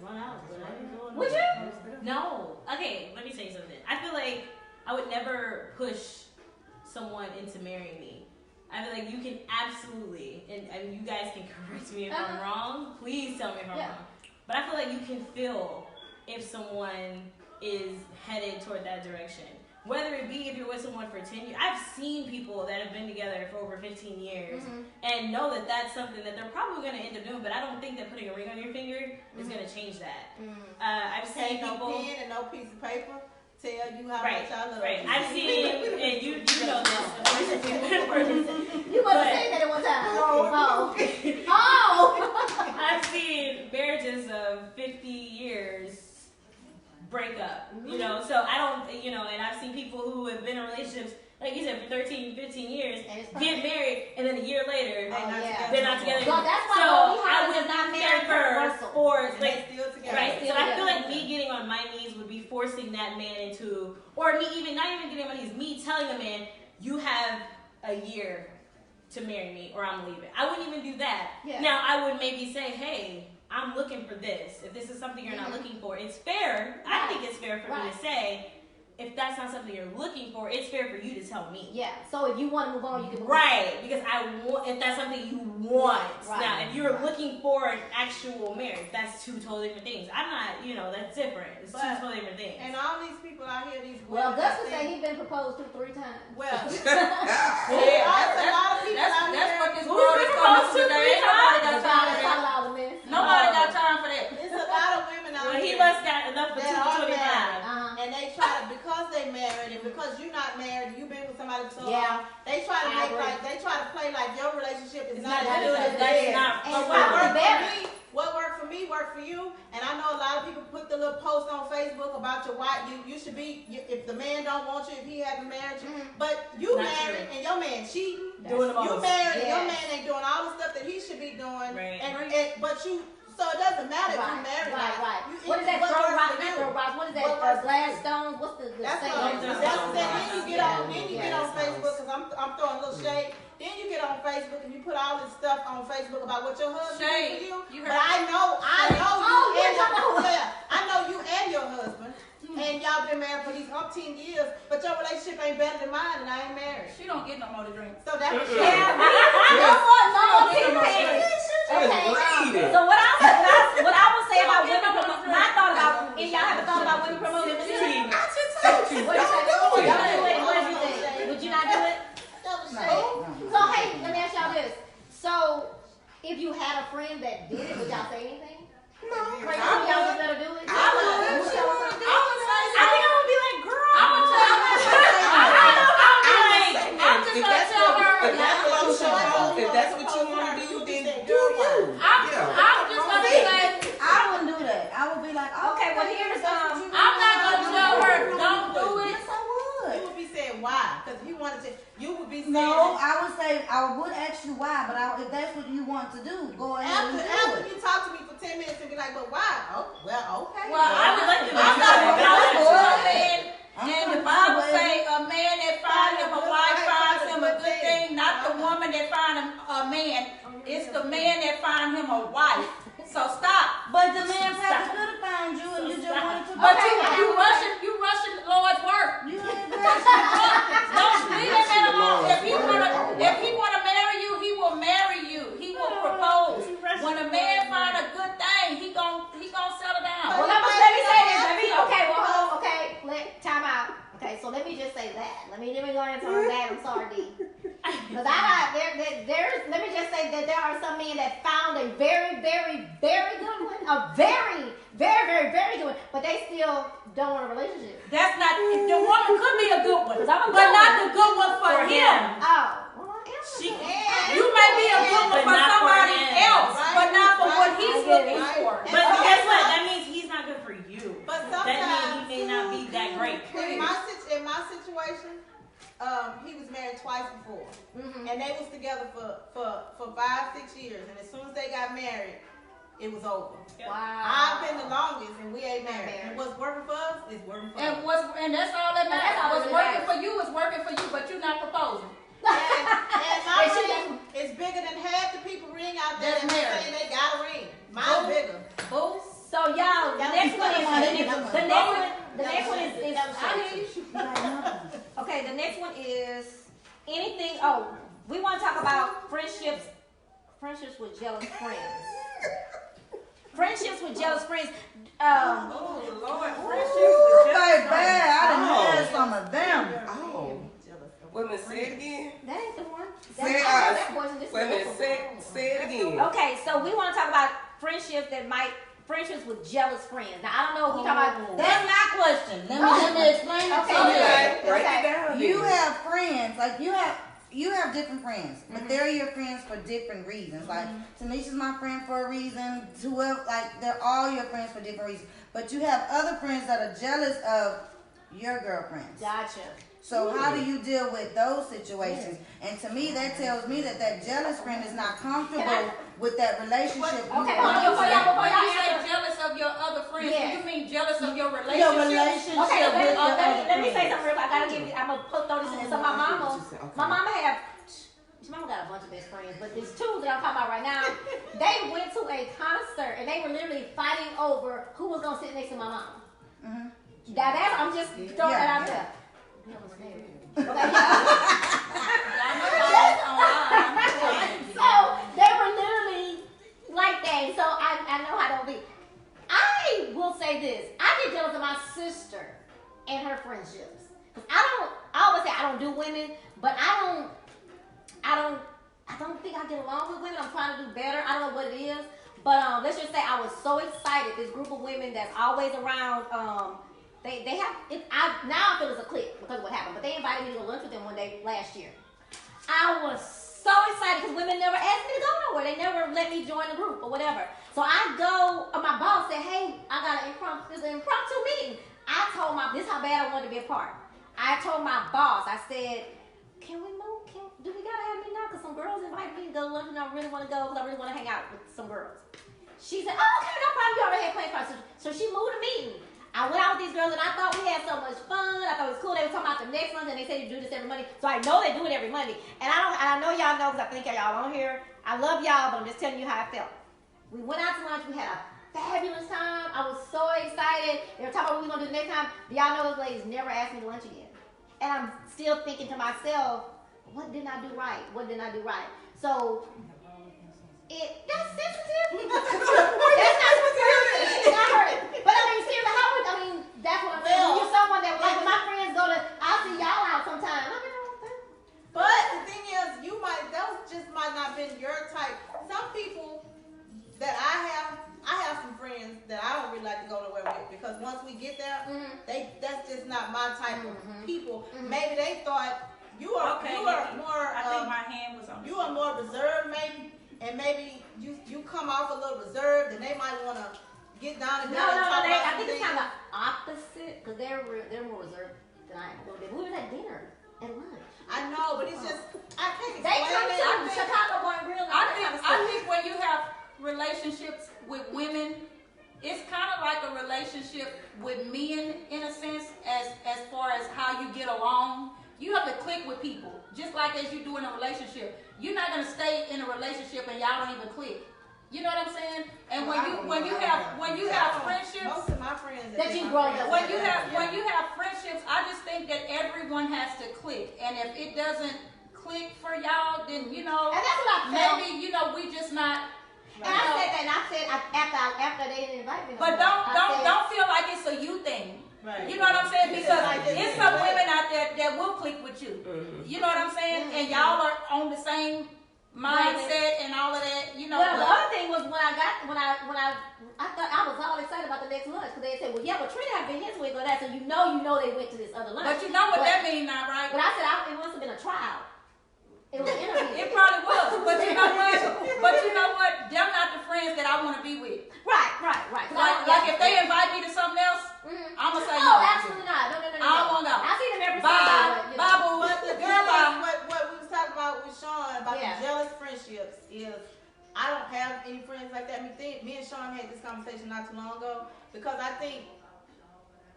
Run out. But I ain't doing Would it. you? No. Okay, let me say something. I feel like I would never push someone into marrying me. I feel like you can absolutely, and you guys can correct me if I'm wrong. Please tell me if I'm wrong. But I feel like you can feel if someone is headed toward that direction. Whether it be if you're with someone for 10 years. I've seen people that have been together for over 15 years and know that that's something that they're probably going to end up doing, but I don't think that putting a ring on your finger is going to change that. I've seen Ain't no people... pen and no piece of paper tell you how Right, much I love right. you. I've seen, and you know this. You must have said that at one time. Oh. I've seen marriages of 50 years break up. You know, so I don't, you know, and I've seen people who have been in relationships, like you said, for 13, 15 years, get married, and then a year later, they're not together. So that's why I would not marry her for like, still together. right. So I feel like me getting on my knees would be forcing that man into, or me even not even getting on my knees, me telling a man, you have a year to marry me, or I'm leaving. I wouldn't even do that. Yeah. Now I would maybe say, hey, I'm looking for this. If this is something you're not looking for, it's fair. Right. I think it's fair for me to say, if that's not something you're looking for, it's fair for you to tell me. Yeah. So if you want to move on, you can move on. Right. Because I want, if that's something you want. Right. Now, if you're looking for an actual marriage, that's two totally different things. I'm not, you know, that's different. It's two totally different things. And all these people out here, these well, Gus would say he's been proposed to 3 times. Well, that's what this world is coming to today. Nobody got time for that. There's a lot of women out here. He must got enough for 225. And they try to, because they married and because you're not married, you've been with somebody for so long, they try to play like your relationship is not as good as theirs. And what worked for me worked for you. And I know a lot of people put the little post on Facebook about your wife. You should be, if the man don't want you, if he haven't married you. But you married and your man cheating. Doing the most. You married and your man ain't doing all the stuff that he should be doing. Right. But you. So it doesn't matter if you married. Right. What is that? Throw rocks. What is that? Glass stones. What's the saying? Then you get on Facebook, because I'm throwing a little shade. Then you get on Facebook and you put all this stuff on Facebook about what your husband did for you. But I know you and your husband. And y'all been married for these 10 years, but your relationship ain't better than mine, and I ain't married. She don't get no more to drink. So that's what Okay. So what I will say about women promoting, my thought about, and y'all haven't thought about women promoting the team. I just told you. What do you think? Would you not do it? So hey, let me ask y'all this. So if you had a friend that did it, would y'all say anything? No. Y'all would let her do it? I would say, I think I would be like, girl. I'm just gonna tell her. If that's what you want to do, then do you. I'm just gonna say, I wouldn't do that. I would be like, okay, well here's I'm not gonna tell her don't do it. Yes, I would. You would be saying why? Because he wanted to. You would be saying. No, I would say I would ask you why, but if that's what you want to do, go ahead and do After it. you talk to me for 10 minutes and be like, but why? Oh, well, okay. Well, I would let you know. I'm not gonna man. And the Bible say a man that finds him a wife finds him a good thing, not the woman that finds him a man. It's the man that finds him a wife. So stop. But the man probably could have found you and you just wanted to. But you rushing the Lord's work. You ain't Don't leave that man alone. If he wanna marry you, he will marry you. He will propose. When a man find a good thing, he gon' settle down. Well, let me say this. Time out. Okay, so let me just say that. Let me go into that. I'm sorry, D. Because let me just say that there are some men that found a very, very, very good one. A very, very, very, very good one. But they still don't want a relationship. That's not, the woman could be a good one, but not the good one for him. Oh. You may be a good one for somebody else, but not for what he's looking for. But guess what? That means he's not good for you. But that means he may not be that great. In my situation, he was married twice before, and they was together for 5-6 years. And as soon as they got married, it was over. Wow. I've been the longest, and we ain't married. And what's working for us is working for us. And that's all that matters. What's working for you is working for you, but you're not proposing. And my ring is bigger than half the people ring out there that saying they got a ring. Mine's bigger. Boo. So y'all, the next one is okay. The next one is anything. Oh, we want to talk about friendships with jealous friends. Friendships with jealous friends. Oh Lord, friendships with jealous friends. Bad. I done had some of them. Oh. Wait a minute, say it again. That ain't the one. Say it again. Okay, so we want to talk about friendships with jealous friends. Now I don't know who talking about. That's my question. Let me explain it to you. Okay. You have friends, like you have you have different friends, but they're your friends for different reasons. Like Tanisha's my friend for a reason. Whoever, like they're all your friends for different reasons. But you have other friends that are jealous of your girlfriends. Gotcha. So how do you deal with those situations? And to me, that tells me that jealous friend is not comfortable with that relationship. Okay, When before y'all you say answer. jealous of your other friends, Yeah. do you mean jealous of your Your relationship? relationship Okay, with your other let me say friends. something real quick. I gotta give you, I'm gonna throw this in there. So my mama have, my mama got a bunch of best friends, but these two that I'm talking about right now, they went to a concert and they were literally fighting over who was gonna sit next to my mama. I'm just throwing that out there. So they were literally like that. So I know how don't be. I will say this. I get jealous of my sister and her friendships. Cause I always say I don't do women, but I don't think I get along with women. I'm trying to do better. I don't know what it is. But let's just say I was so excited. This group of women that's always around. They have. Now I feel it's a clique because of what happened. But they invited me to go lunch with them one day last year. I was so excited because women never asked me to go nowhere. They never let me join the group or whatever. So I go. My boss said, "Hey, I got an impromptu meeting." I told this is how bad I wanted to be a part. I told my boss. I said, "Can we move? Do we gotta have me now? Because some girls invited me to go to lunch and I really want to go because I really want to hang out with some girls." She said, "Oh, okay, no problem. You already had plans for us." So she moved the meeting. I went out with these girls and I thought we had so much fun. I thought it was cool. They were talking about the next month and they said you do this every Monday. So I know they do it every Monday. And I know y'all know because I think y'all on here. I love y'all, but I'm just telling you how I felt. We went out to lunch. We had a fabulous time. I was so excited. They were talking about what we were going to do the next time. But y'all know those ladies never asked me to lunch again. And I'm still thinking to myself, what didn't I do right? What didn't I do right? So that's sensitive. That's not sensitive. Not hurt. But I mean, seriously, that's what I'm saying. When you're someone that, like, when my friends go to, I'll see y'all out sometime. But the thing is, those just might not been your type. Some people that I have some friends that I don't really like to go nowhere with because once we get there, that's just not my type of people. Maybe they thought you are more. I think my hand was on. You are more reserved, maybe, and maybe you come off a little reserved, and they might want to get down and No. I think it's kind of opposite because they're more reserved than I am. We were at dinner and lunch. I know, but it's just I can't They explain come it. to Chicago Born Grill. I think when you have relationships with women, it's kind of like a relationship with men in a sense, as far as how you get along. You have to click with people, just like as you do in a relationship. You're not gonna stay in a relationship and y'all don't even click. You know what I'm saying? And when you have friendships, Most of my friends that you grow up when you have friendships, I just think that everyone has to click. And if it doesn't click for y'all, then and that's what I felt. maybe we just not. And I said that, and I said after they didn't invite me. But don't feel like it's a you thing. Right. You know what I'm saying? Because it's some women out there that will click with you. You know what I'm saying? And y'all are on the same mindset and all of that. You know. Well, the other thing was when I thought I was all excited about the next lunch because they said, well, Trina had been his week or that, so you know they went to this other lunch. But you know what that means now, right? But I said it must have been a trial. It was an interview. It probably was. But you know what? They're not the friends that I want to be with. Right. Like if they invite me to something else, I'm gonna say no. Oh, absolutely not. No. I don't want to go. I see them every Bye. Sunday. Bye, boo. But the Girl, bye. what we was talking about with Sean about the jealous friendships is I don't have any friends like that. Me and Sean had this conversation not too long ago because I think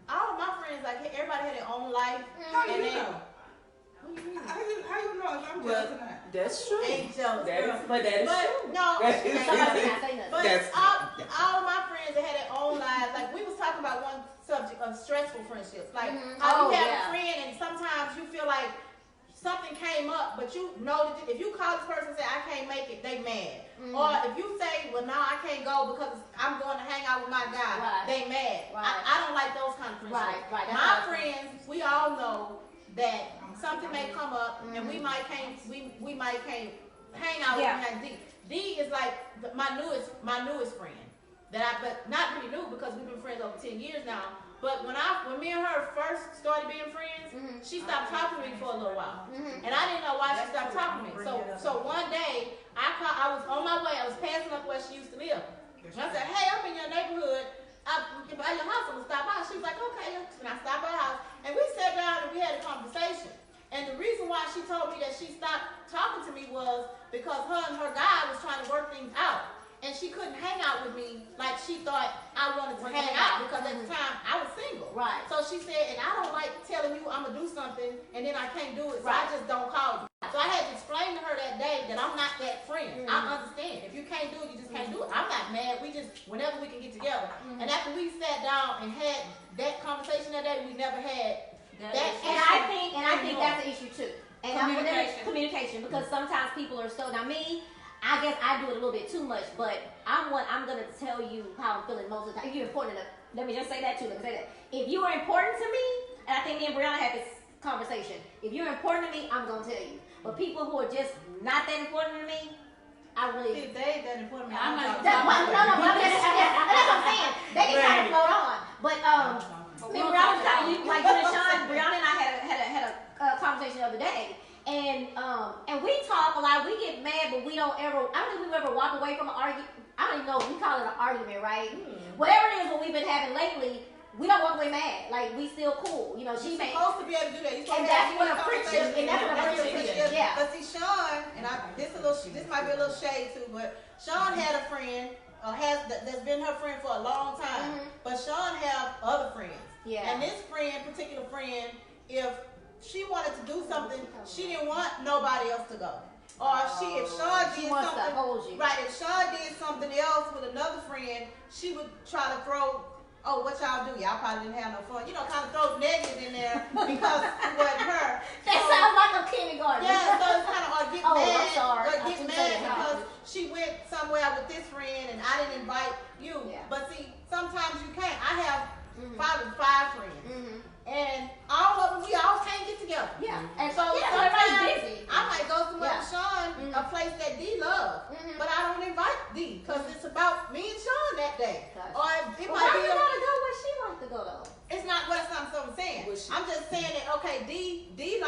all of my friends, like everybody had their own life. How and you then, know? How you know if I'm jealous or not? That's true. ain't jealous. That is true. No, That is Somebody did not say nothing. but That's- all of my friends that had their own lives, like we was talking about one subject of stressful friendships, like how you have a friend and sometimes you feel like something came up, but you know that if you call this person and say I can't make it, they mad. Or if you say, well, no, I can't go because I'm going to hang out with my guy, they mad. I don't like those kind of friendships. Right. My friends, we all know that something may come up and we might can't hang out with D. D is like my newest friend but not really new because we've been friends over 10 years now. But when me and her first started being friends, she stopped talking to me for a little while, and I didn't know why she stopped talking to me. So one day I was on my way. I was passing up where she used to live. And I said, "Hey, I'm in your neighborhood. By your house, I'm gonna stop by." She was like, "Okay." And I stopped by her house, and we sat down and we had a conversation. And the reason why she told me that she stopped talking to me was because her and her guy was trying to work things out. And she couldn't hang out with me like she thought I wanted to hang out, because at the time I was single. Right. So she said, and I don't like telling you I'm going to do something and then I can't do it, so I just don't call you. So I had to explain to her that day that I'm not that friend. I understand. If you can't do it, you just can't do it. I'm not mad. We just, whenever we can get together. And after we sat down and had that conversation that day, we never had that. And I think that's an issue too. And communication, because sometimes people are so, now me, I guess I do it a little bit too much, but I'm gonna tell you how I'm feeling most of the time. If you're important enough, let me just say that too. Let me say that. If you are important to me, and I think me and Brianna had this conversation. If you're important to me, I'm gonna tell you. But people who are just not that important to me, I really. If they ain't that important to me, I'm not. That's what I'm saying. They can kind of float on, but me and Brianna was talking, like you and Sean, Brianna and I had a conversation the other day. And we talk a lot. We get mad, but we don't ever. I don't think we ever walk away from an argument. I don't even know if we call it an argument, right? Whatever it is, what we've been having lately, we don't walk away mad. Like we still cool. You know, she's supposed to be able to do that. And that's what a friendship. And that's what a friendship is. Yeah. But see, Sean, and this might be a little shade too, but Sean had a friend, that's been her friend for a long time. But Sean have other friends. Yeah. And this particular friend, if she wanted to do something, she didn't want nobody else to go. Or if Sean did something, right? If Sean did something else with another friend, she would try to throw, "Oh, what y'all do? Y'all probably didn't have no fun." You know, kind of throw negative in there because it wasn't her. That sounds like a kindergarten. Yeah, so it's kind of or get mad, I'm sorry. or get mad because she went somewhere with this friend and I didn't invite you. Yeah. But see, sometimes you can't. I have five friends. And all of them, we all can't get together. Yeah. And so everybody's busy. I might go somewhere with Sean, a place that D loves, but I don't invite D because it's about me and Sean that day. Gotcha. Or it Why might you be gotta go where she wants to go though? it's not what I'm saying. I'm just saying that okay, D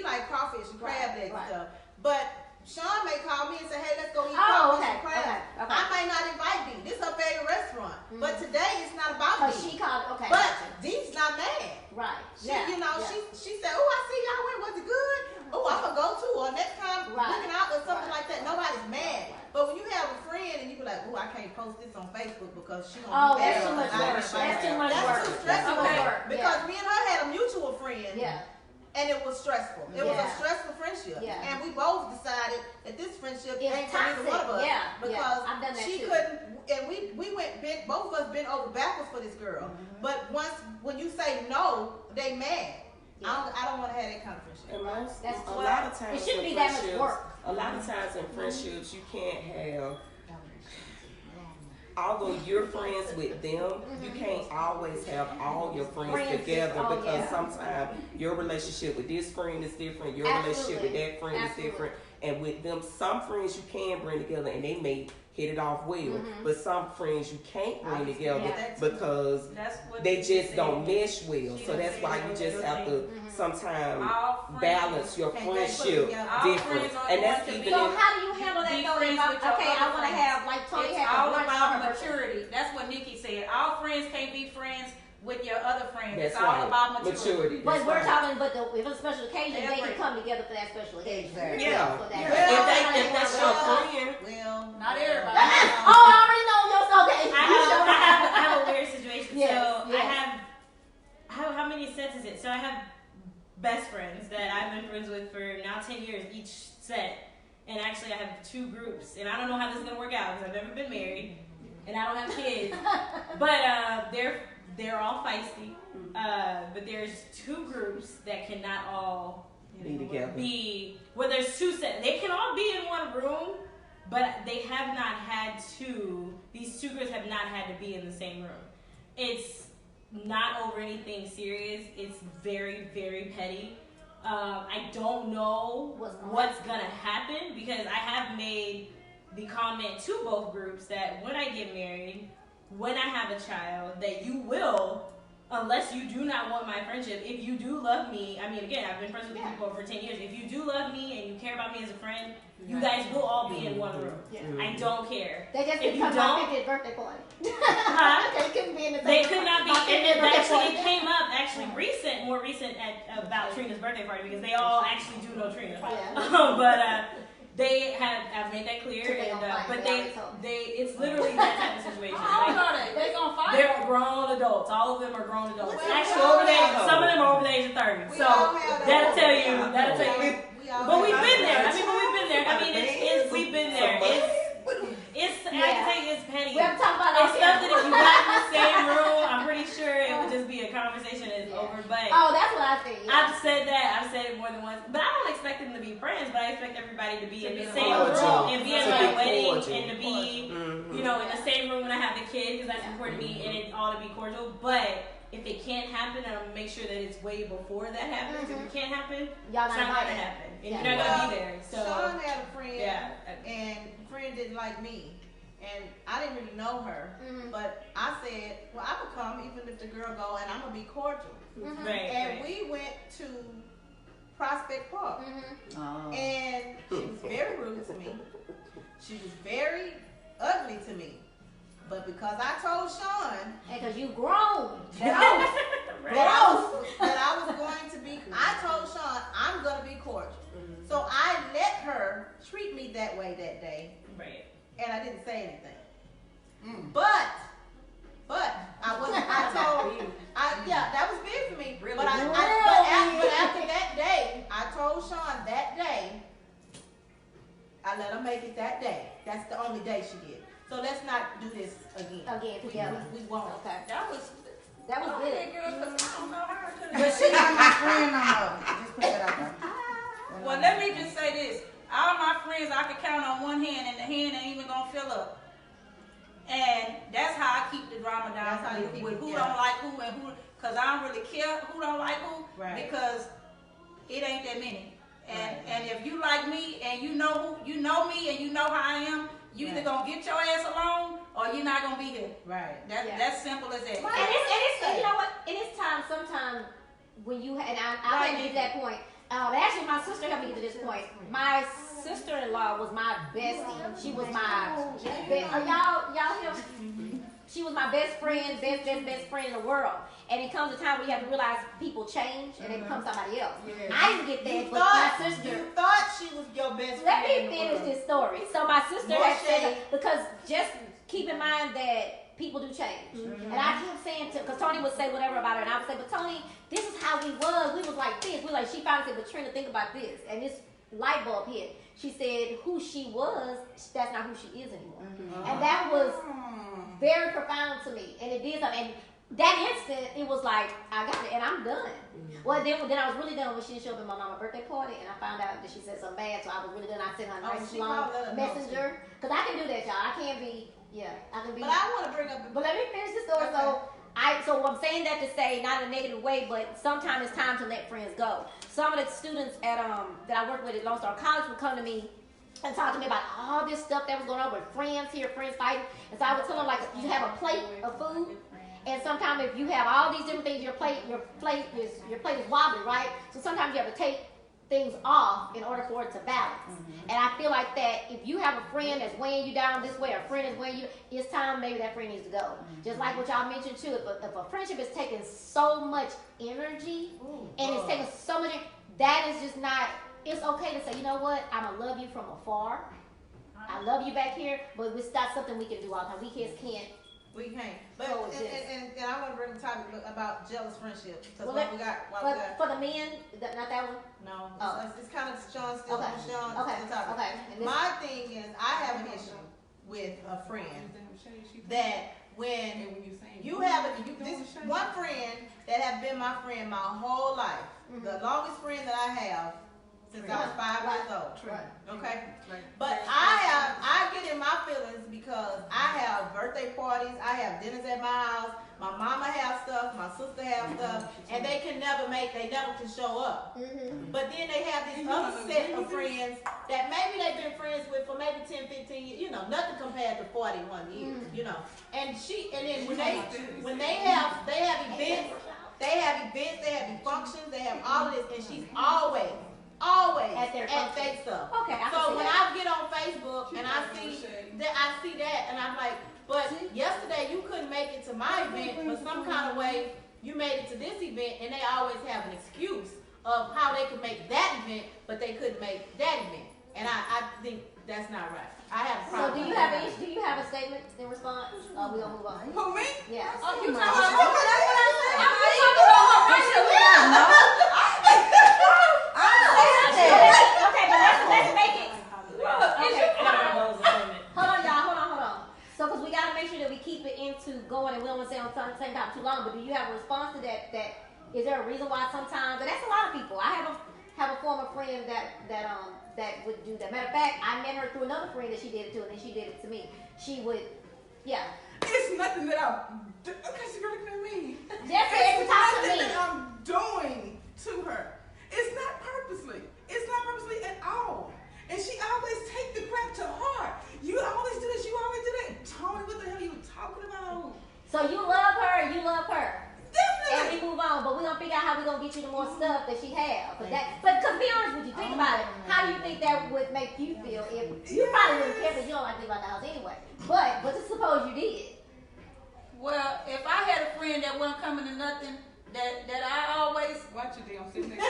like crawfish and crab legs and stuff, but Sean may call me and say, "Hey, let's go eat crawfish and crab." I might not invite D. This is her favorite restaurant, but today it's not about D. She called it. Okay. But D's not mad. Right. She, she said, "Oh, I see y'all went. Was it good? Oh, I'm gonna go too." Or next time, looking out or something like that. Nobody's mad. But when you have a friend and you be like, "Oh, I can't post this on Facebook because she gonna be mad." That's too much work. That's too much work. That's too stressful. Because me and her had a mutual friend. Yeah. And it was stressful. It was a stressful friendship. Yeah. And we both decided that this friendship It's ain't for either one of us. Yeah. Because I've done that she too. couldn't, and we both of us bent over backwards for this girl. But when you say no, they mad. Yeah. I don't want to have that kind of friendship. And That's a lot of times it shouldn't in be that much friendships- work. A lot of times in friendships, you can't have. Although you're friends with them, you can't always have all your friends together because sometimes your relationship with this friend is different, your relationship with that friend is different, and with them, some friends you can bring together and they may hit it off well, but some friends you can't bring together because they just don't mesh well. So that's why you just have to sometimes balance your friendship different, and that's even. So how do you handle that though? Okay, I want to have like Tony It's had all lunch about for her maturity. That's what Nikki said. All friends can't be friends with your other friends. That's It's all about maturity. But we're talking, if it's a special occasion, they can come together for that special occasion. Exactly. Yeah. For that. If that's your friend. Well, Not everybody. Oh, I already know yours. Okay. I have a weird situation. Yes, So yes. how many sets is it? So I have best friends that I've been friends with for now 10 years each set. And actually I have 2 groups. And I don't know how this is going to work out because I've never been married. And I don't have kids. But they're all feisty. But there's 2 groups that cannot all Be together. Well, there's 2 sets. They can all be in one room. But they have not had these 2 groups have not had to be in the same room. It's not over anything serious. It's very, very petty. I don't know what's going to happen because I have made the comment to both groups that when I get married, when I have a child, that you will unless you do not want my friendship, if you do love me, I mean, again, I've been friends with these people for 10 years. If you do love me and you care about me as a friend, you guys will all be in one room. Yeah. I don't care. They just if you come to don't, my 50th birthday party. Huh? They couldn't be in the same They could not be. And actually, it party. came up more recent about Trina's birthday party because they all actually do know Trina. Yeah. They have. I've made that clear, and but it's literally that type of situation. How old are they? They gonna fight? They're grown adults. All of them are grown adults. Well, Actually, we all over the age, have some of them are over the age of 30. We So all have that'll that. tell you. That'll tell you. But we've been there. I mean, but we've been there. I mean, it's we've been there. It's I can tell you, it's petty. We have to talk about It's stuff that if you got in the same room, I'm pretty sure it would just be a conversation and it's over. But Oh, that's what I think. I've said that. I've said it more than once. But I don't expect them to be friends. But I expect everybody to be in the same cordial. room and be at To my be wedding cordial. and to be, you know, in the same room when I have the kid because that's important to me and it all to be cordial. But if it can't happen, I'm gonna make sure that it's way before that happens. If it can't happen, Y'all it's not gonna happen, and you're not gonna be there. So Sean had a friend, yeah. and the friend didn't like me. And I didn't really know her, but I said, well, I would come even if the girl go, and I'm going to be cordial. Right, And right. we went to Prospect Park, and she was very rude to me. She was very ugly to me. But because I told Sean Because you grown. that I was going to be, I told Sean I'm going to be cordial. So I let her treat me that way that day. Right. And I didn't say anything. But that was big for me. Really? But after that day, I told Sean that day, I let her make it that day. That's the only day she did. So let's not do this again. Together. We won't. Okay. That was good. girl, 'cause I don't know her. But she not my friend no more. Just put that out there. Well, let me just say this. All my friends I can count on one hand, and the hand ain't even gonna fill up. And that's how I keep the drama down. That's how you keep with it, who yeah. don't like who and who, cause I don't really care who don't like who, Right. because it ain't that many. And Right. and if you like me and you know me and you know how I am, you either gonna get your ass along or you're not gonna be here. Right. That's simple as that. And it's you know what? It is time sometimes when you and I can get to that point. Actually, my sister helped me get to this point. My sister-in-law was my bestie. She was my y'all hear? She was my best friend, best friend in the world. And it comes a time where you have to realize people change and they become somebody else. I didn't get that, but my sister. You thought she was your best Let friend. me finish this story. So my sister had said, because just keep in mind that people do change. And I kept saying because Tony would say whatever about her, and I would say, but Tony, this is how we was. We was like this. We like, she finally said, but Trina, think about this. And this light bulb hit. She said who she was, that's not who she is anymore. And that was very profound to me. And it did something. And that instant, it was like, I got it, and I'm done. Well, then I was really done when she didn't show up at my mama's birthday party, and I found out that she said something bad, so I was really done. I sent her a nice long messenger. Because I can do that, y'all. I can't be, I can be. But I want to bring up. But let me finish the story. Okay. So I'm saying that to say, not in a negative way, but sometimes it's time to let friends go. Some of the students at that I work with at Lone Star College would come to me and talk to me about all this stuff that was going on with friends here, friends fighting. And so I would tell them, like, you have a plate of food. And sometimes if you have all these different things, your plate is wobbly, right? So sometimes you have to take things off in order for it to balance. And I feel like that if you have a friend that's weighing you down this way, or a friend is weighing you, it's time maybe that friend needs to go. Just like what y'all mentioned too, if a friendship is taking so much energy and it's taking so much, that is just not, it's okay to say, you know what, I'm gonna love you from afar. I love you back here, but it's not something we can do all the time. We kids can't. We can't. But Coexist. and I want to bring the topic about jealous friendship. Because Well, we got. For the men, not that one. No, Oh. it's kind of Sean still Okay. on Sean Okay. still topic. Okay. And this- My thing is, I have an issue with a friend that when you have this one friend that have been my friend my whole life, the longest friend that I have, since I was 5 years old. Right. Okay? But I get in my feelings because I have birthday parties, I have dinners at my house, my mama has stuff, my sister has stuff, and they never can show up. But then they have this other set of friends that maybe they've been friends with for maybe 10, 15 years, you know, nothing compared to 41 years, you know. And then when they have events, they have functions, they have all of this, and she's always at fake stuff. Okay, so when I get on Facebook and I see that, and I'm like, but yesterday you couldn't make it to my event, but some kind of way you made it to this event, and they always have an excuse of how they could make that event, but they couldn't make that event, and I think that's not right. I have a problem. So do you have a statement in response? We gonna move on. Who, me? Yeah. Oh, you talking That's about? what I said. I'm talking about her friendship. Okay, but let's make it. Okay. Hold on, y'all. Hold on. So, because we got to make sure that we keep it into going, and we don't want to stay on the same time too long. But do you have a response to that? Is there a reason why sometimes? And that's a lot of people. I have a former friend that would do that. Matter of fact, I met her through another friend that she did it to, and then she did it to me. She would, yeah. It's nothing that I'm doing. Okay, so you're looking at me. Just It's talk to nothing me. that I'm doing to her. It's not purposely. It's not purposely at all. And she always take the crap to heart. You always do this. You always do that. Tony, what the hell are you talking about? So you love her, and you love her. Definitely. And we move on, but we're gonna figure out how we're gonna get you the more stuff that she has. But to be honest with you, think about it. How do you think that would make you feel if you probably wouldn't care because you don't like to leave out the house anyway. But just suppose you did. Well, if I had a friend that wasn't coming to nothing, that I always. Watch your damn sit next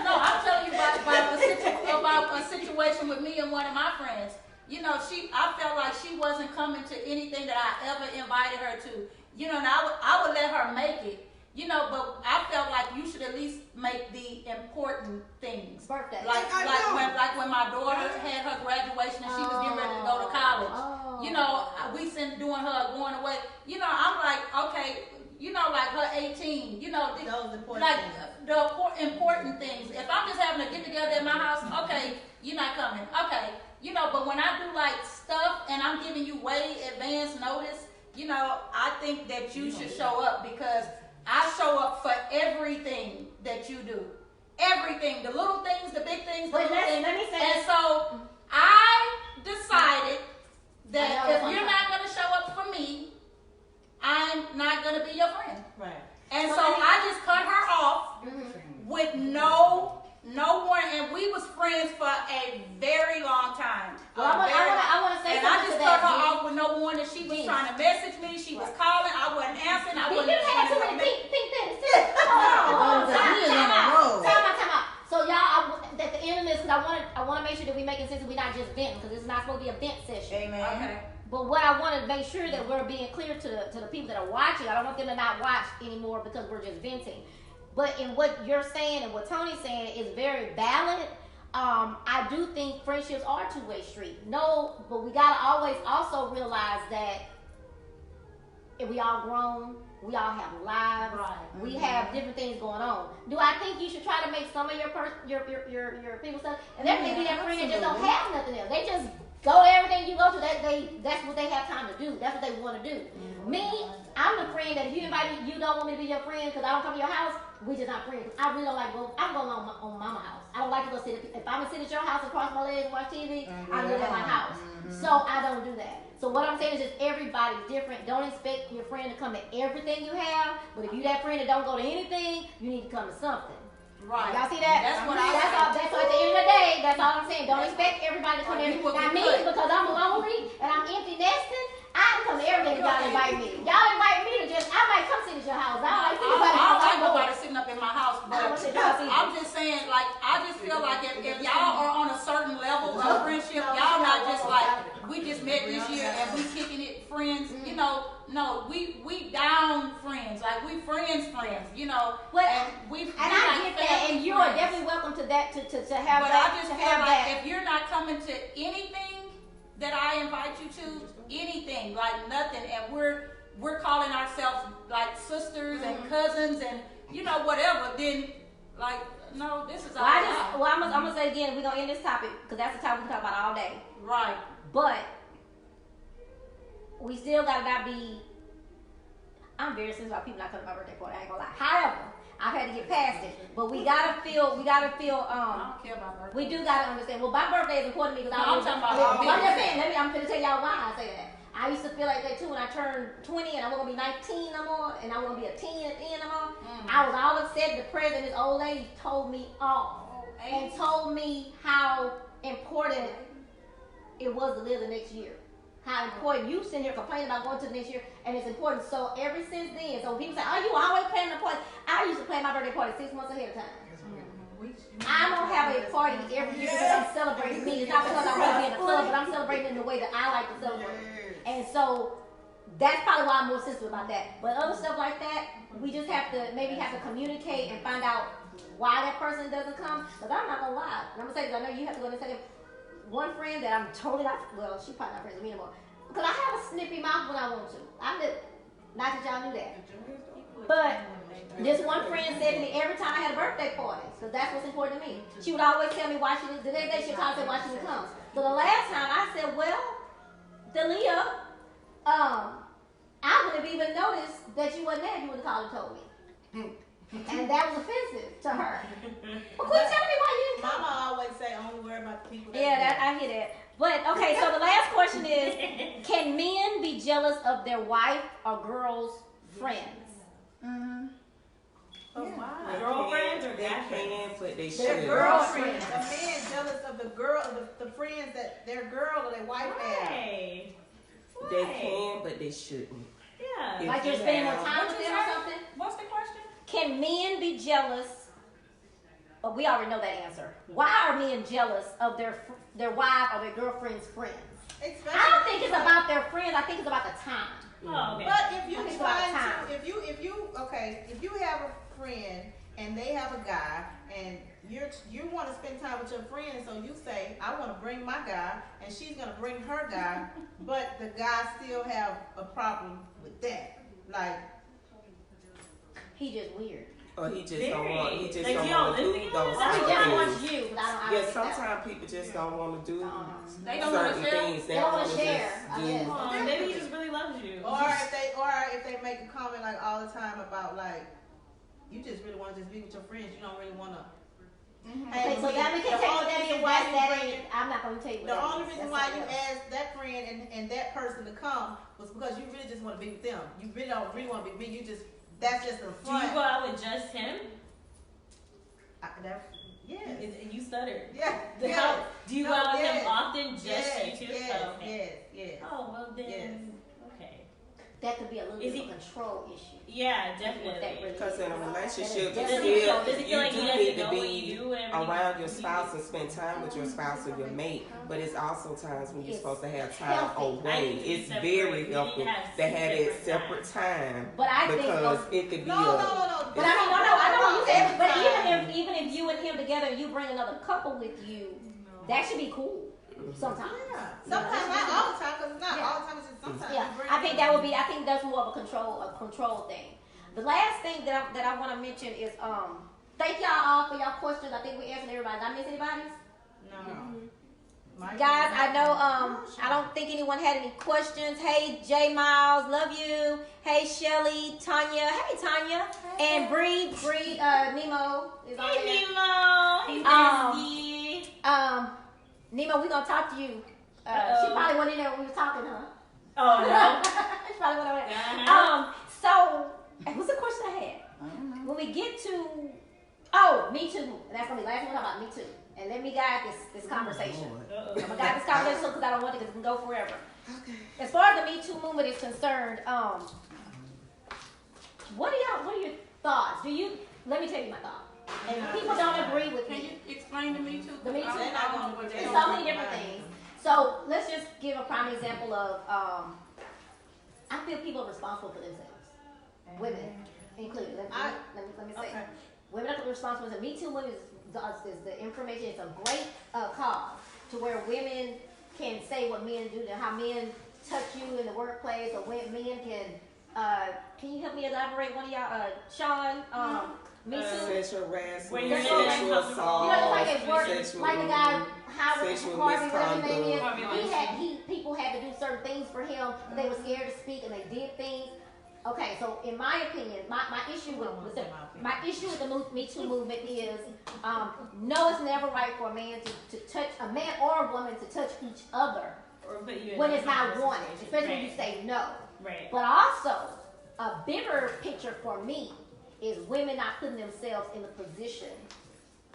No, I'm telling you about a situation with me and one of my friends. You know, I felt like she wasn't coming to anything that I ever invited her to. You know, and I would let her make it. You know, but I felt like you should at least make the important things. Birthday. Like when my daughter had her graduation and she was getting ready to go to college. You know, we sent doing her going away. You know, I'm like, okay, you know, like her 18. You know, Those important like things. the important things. If I'm just having a get together at my house, okay, you're not coming. Okay, you know, but when I do like stuff and I'm giving you way advance notice, you know, I think that you should show up because I show up for everything that you do. Everything. The little things, the big things, the little things. Let me say And so I decided that if you're not going to show up for me, I'm not going to be your friend. Right. And so I just cut her off with no warning. And we was friends for a very long time. Well, I want to say and I something just to cut that. her off with no warning. She was trying to message me. She was calling. I wasn't answering. I You wasn't had too many answering. pink things too. Hold on. Time out. So y'all, at the end of this, because I want to make sure that we making sense and we're not just venting, because this is not supposed to be a vent session. Amen. Okay. But what I want to make sure that we're being clear to the people that are watching, I don't want them to not watch anymore because we're just venting. But in what you're saying and what Tony's saying is very valid. I do think friendships are a two-way street. No, but we gotta always also realize that if we all grown, we all have lives. Right. We have different things going on. Do I think you should try to make some of your people stuff? And there may be that friend that just don't have nothing else. They just go to everything you go to. That's what they have time to do. That's what they want to do. Me, I'm the friend that if you invite me, you don't want me to be your friend because I don't come to your house. We just not friends. I really don't like go. I'm going on mama house. I don't like to go sit. If I'm gonna sit at your house and cross my legs and watch TV, I live at my house. So I don't do that. So what I'm saying is just everybody's different. Don't expect your friend to come to everything you have. But if you that friend that don't go to anything, you need to come to something. Right. Y'all see that? That's what I That's all at the end of the day, that's all I'm saying. Don't expect everybody to come Right, in. you will Now be me, good. because I'm lonely and I'm empty nesting, I can come to everything if y'all invite me. Y'all invite me to just, I might come sit at your house. I don't like I anybody don't like to come nobody sitting up in my house, I don't but sit at your house I'm just saying, like, I just feel like if y'all are on a certain level of friendship, y'all not just like, we just met this year and we kicking it friends, you know. No, we down friends, like we friends, you know. Well, and we And I like get that, and family you are friends. definitely welcome to that, to have But that, I just to feel have like that. if you're not coming to anything that I invite you to, anything, like nothing, and we're calling ourselves like sisters and cousins and you know whatever, then Like, no, this is Well, I'm gonna say again, we're gonna end this topic because that's the topic we can talk about all day. Right. But we still gotta not be. I'm very sensitive about people not coming to my birthday party. I ain't gonna lie. However, I've had to get past it. But we gotta feel. I don't care about birthday. We do gotta understand. Well, my birthday is important to me because No, I'm talking about I'm just saying. I'm gonna tell y'all why I say that. I used to feel like that too when I turned 20 and I wasn't gonna be 19 no more, and I wasn't gonna be a teen at the end no more. I was all upset. The president, this old lady, told me all and told me how important it was to live the next year. How important you sitting here complaining about going to the next year, and it's important. So ever since then, so people say, "Oh, you always planning a party." I used to plan my birthday party 6 months ahead of time. I don't have a party every year because I'm celebrating me. It's not because I want to be in the club, but I'm celebrating in the way that I like to celebrate. And so that's probably why I'm more sensitive about that. But other stuff like that, we just have to communicate and find out why that person doesn't come. Because I'm not gonna lie. And I'm gonna say this, I know you have to go and say one friend that I'm totally not, well, she's probably not friends with me anymore. Because I have a snippy mouth when I want to. I do. Not that y'all knew that. But this one friend said to me every time I had a birthday party, because that's what's important to me. She would always tell me why she didn't, the next day she would try to say why she didn't come. So the last time I said, well, Delia, I wouldn't have even noticed that you wasn't there if you would have called and told me. And that was offensive to her. But quit telling me why you didn't come. Mama always say, only worry about the people that Yeah, I hear that. But, okay, so the last question is, can men be jealous of their wife or girl's friends? Mm-hmm. Oh, why? Girlfriends or They guy friends? can, but they They're should. girlfriends. A man jealous of the girl, the friends that their girl or their wife have. Why? They can, but they shouldn't. Yeah. If Like you're you spending more have- time with them or something? What's the question? Can men be jealous? Oh, we already know that answer. Why are men jealous of their wife or their girlfriend's friends? Especially I don't think it's about their friends. I think it's about the time. Oh, okay. But if you I think it's about try time. to, if you have a friend and they have a guy and you want to spend time with your friend, so you say, I want to bring my guy and she's gonna bring her guy, but the guy still have a problem with that. Like, He just weird. Or he just Very. don't want. He just Like, don't you don't want to live do together? those Or he just certain wants things. you, but I don't Yeah, get that. sometimes people just don't want to do They don't wanna certain share? things. They don't wanna wanna share, just I do- guess. Oh, maybe he just really loves you. or if they make a comment like all the time about like, you just really want to just be with your friends, you don't really want to. Okay, so that we can tell you what that is. That ain't. I'm not gonna tell you what The that only is. reason That's why something you else. asked that friend and that person to come was because you really just want to be with them. You really don't really want to be with me. You just, that's just the Do front. you go out with just him? Yes. And you stuttered. Yeah. How, do you go out with him yes. often? Just Yes, you two? yes, Oh, okay. yes. Oh, well then. Yes. Okay. That could be a little Is bit he- of a control issue. Yeah, What that definitely. really Because in a relationship, Does you he still does he feel like he you do doesn't need to know what you be do and everything? around your spouse and spend time with your spouse or your mate. But it's also times when you're It's supposed to have time healthy. I away. need to It's separate. very We need to healthy have to have that separate separate time But I think because it could be No. But I mean, no, I know what you said. But even if you and him together, and you bring another couple with you, that should be cool. Sometimes. Yeah. Sometimes not all the time, because it's not Yeah. all the time. It's just sometimes. Yeah, you bring I think that would be. I think that's more of a control thing. The last thing that I want to mention is thank y'all all for y'all questions. I think we answered everybody. Did I miss anybody's? No. Mine Guys, is I not- know I don't think anyone had any questions. Hey J Miles, love you. Hey Shelly, Tanya, hey Tanya, and Bree, Nemo is on Hey, there. Nemo. Hey, Um, bestie. Nemo, we gonna talk to you. She Uh-oh. probably wasn't in there when we were talking, huh? Oh, no. She probably wasn't over there. Uh-huh. So what's the question I had? When we get to Me Too, and that's gonna be the last one about Me Too, and let me guide this conversation. Uh-oh. I'm gonna guide this conversation because I don't want it to go forever. As far as the Me Too movement is concerned, what are your thoughts? Let me tell you my thought. And if people don't agree with Can you me, explain to me too? The Me Too? They're not gonna work. there's so many different things. So let's just give a prime example of I feel people are responsible for themselves. Women included. Let me say. Okay. Women are responsible. The Me Too movement is the information. It's a great cause to where women can say what men do, and how men touch you in the workplace, or when men can you help me elaborate? One of y'all, Sean, Me too. Sexual harassment, when you're in Sexual that sexual comfortable- You know, just assault, like at work, sexual, like the guy Harvey, sexual whatever his name is, misconduct. people had to do certain things for him. But they were scared to speak, and they did things. Okay, so in my opinion, my issue with the Me Too movement is no, it's never right for a man to touch a man or a woman to touch each other Or put you in when a it's not comfortable wanted, situation. especially when you say no. Right. But also, a bigger picture for me is women not putting themselves in the position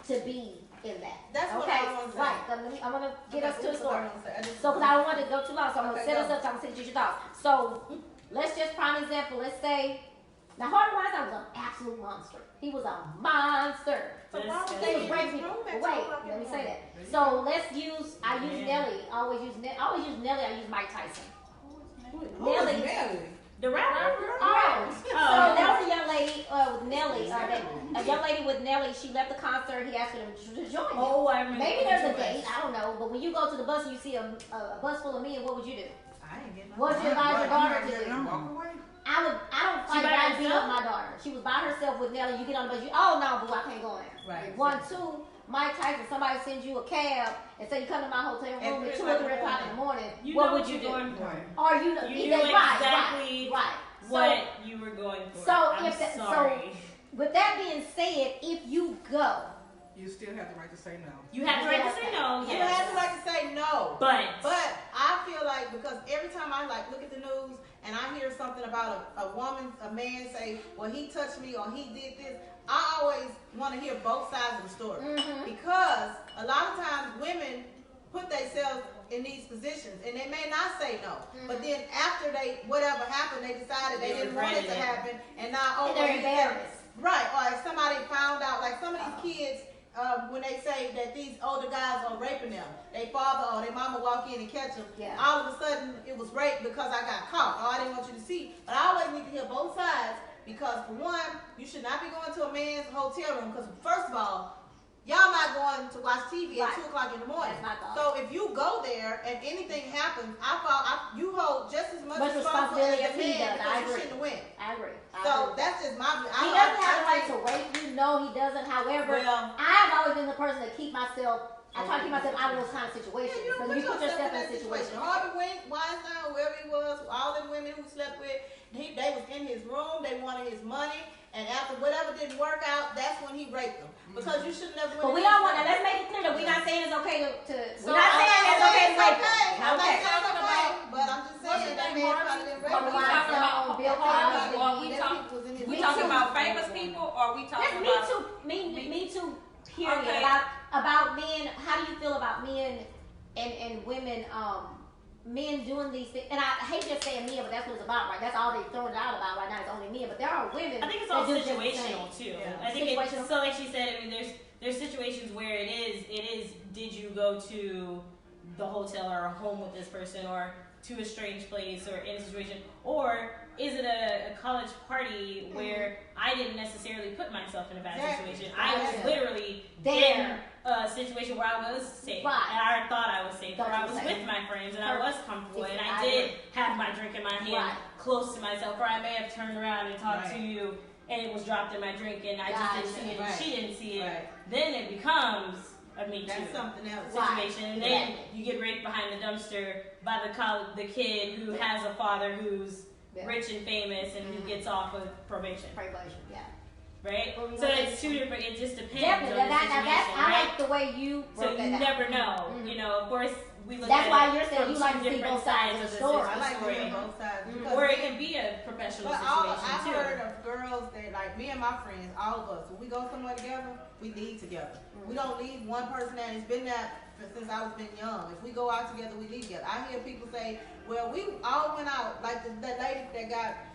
to be in that. That's what okay? I want to say. Right. So I want to get us to a that's story. what I wanna say. So, because I don't want to go too long, so I'm going to Okay, set us go. up, so I'm going to see your thoughts. So, let's just prime example. Let's say, now Harvey Weinstein was an absolute monster. He was a monster. So why would He they was in breaking his room people. at Wait, 2 o'clock in let me the say morning? that. So let's use, I use Nelly. I always use Nelly. I use Mike Tyson. Nelly. The rapper? Oh. So Oh. there was a young lady with Nelly. A young lady with Nelly. She left the concert. He asked her to join him. Oh, I remember. Maybe there's a date. I don't know. But when you go to the bus and you see a bus full of men, what would you do? I ain't getting What would you advise your daughter to do? Walk away. I don't She fight by right beat herself? up my daughter. She was by herself with Nelly. You get on the bus. Oh no, boo, I can't go in. Right. 1, 2. Mike Tyson. Somebody sends you a cab and say you come to my hotel room at 2 or 3 o'clock in the morning. You what know would what you you're do? going for. Or you You knew exactly right. what you were going for. So I'm if that, sorry. with that being said, if you go, You still have the right to say no. You have the right to say no, You yes. have the right to say no. But I feel like because every time I like look at the news and I hear something about a man say, well, he touched me or he did this, I always want to hear both sides of the story. Because a lot of times women put themselves in these positions and they may not say no. But then after whatever happened, they decided they didn't want it to happen and now and they're embarrassed. Right, or if somebody found out, like some of these kids, when they say that these older guys are raping them, their father or their mama walk in and catch them, all of a sudden it was rape because I got caught, or I didn't want you to see. But I always need to hear both sides because for one, you should not be going to a man's hotel room because first of all, y'all not going to watch TV at 2 o'clock in the morning. That's my thought. So if you go there and anything happens, you hold just as much responsibility as as the he man does. I because you agree. shouldn't win. I agree. So that's just my. He doesn't have the right to rape you. No, he doesn't. However, Well- I've always been the person to keep myself. I try to keep myself out of those kind of situations. Yeah, you don't Because you put put yourself in that a situation. Harvey Weinstein, whoever he was, all the women who slept with, they was in his room. They wanted his money, and after whatever didn't work out, that's when he raped them. Because you should never. But we don't want to. Let's make it clear that we're not saying it's okay to. So we're not saying it's okay to rape them. I'm not Okay. saying it's okay, but I'm just saying that man probably didn't rape Harvey them. Weinstein, Bill Cosby. Or we Them talk- people was in his We room. talking about famous people, or we Just talking me about? too. Me too. Period. Okay. About men. How do you feel about men and women? Men doing these things, and I hate just saying men, but that's what it's about, right? That's all they're throwing it out about right now. It's only men, but there are women. I think it's that all do just the situational same. too. Yeah. I think Situational. it's so like she said. I mean, there's situations where it is. Did you go to the hotel or a home with this person, or to a strange place, or in a situation, or is it a college party where I didn't necessarily put myself in a bad Exactly. situation? I was Yeah. literally There. in a situation where I was safe, Right. and I thought I was safe, or Thought I you was were safe. with my friends, and I was comfortable, and I I did agree. have my drink in my hand, Right. close to myself, or I may have turned around and talked Right. to you, and it was dropped in my drink, and I just didn't see it, and Right. she didn't see it. Right. Then it becomes a Me Too That's something else. situation, and then Exactly. you get raped behind the dumpster by the kid who has a father who's Yeah. rich and famous and who gets off with probation, Probation, yeah. right? Well, we So know it's two different. It just depends Definitely. on the That's, situation, I right? like the way you So broke you that down. never know. Mhm. You know, of course, we look That's at why it you're saying from you like two to see different both sides of the story. I like to hear story. both sides. Mhm. because Or it then- can be a professional But situation I've too. heard of girls that, like me and my friends, all of us, when we go somewhere together, we leave together. We don't leave one person that has been there since I was been young. If we go out together, we leave together. I hear people say, well, we all went out, like that lady that got,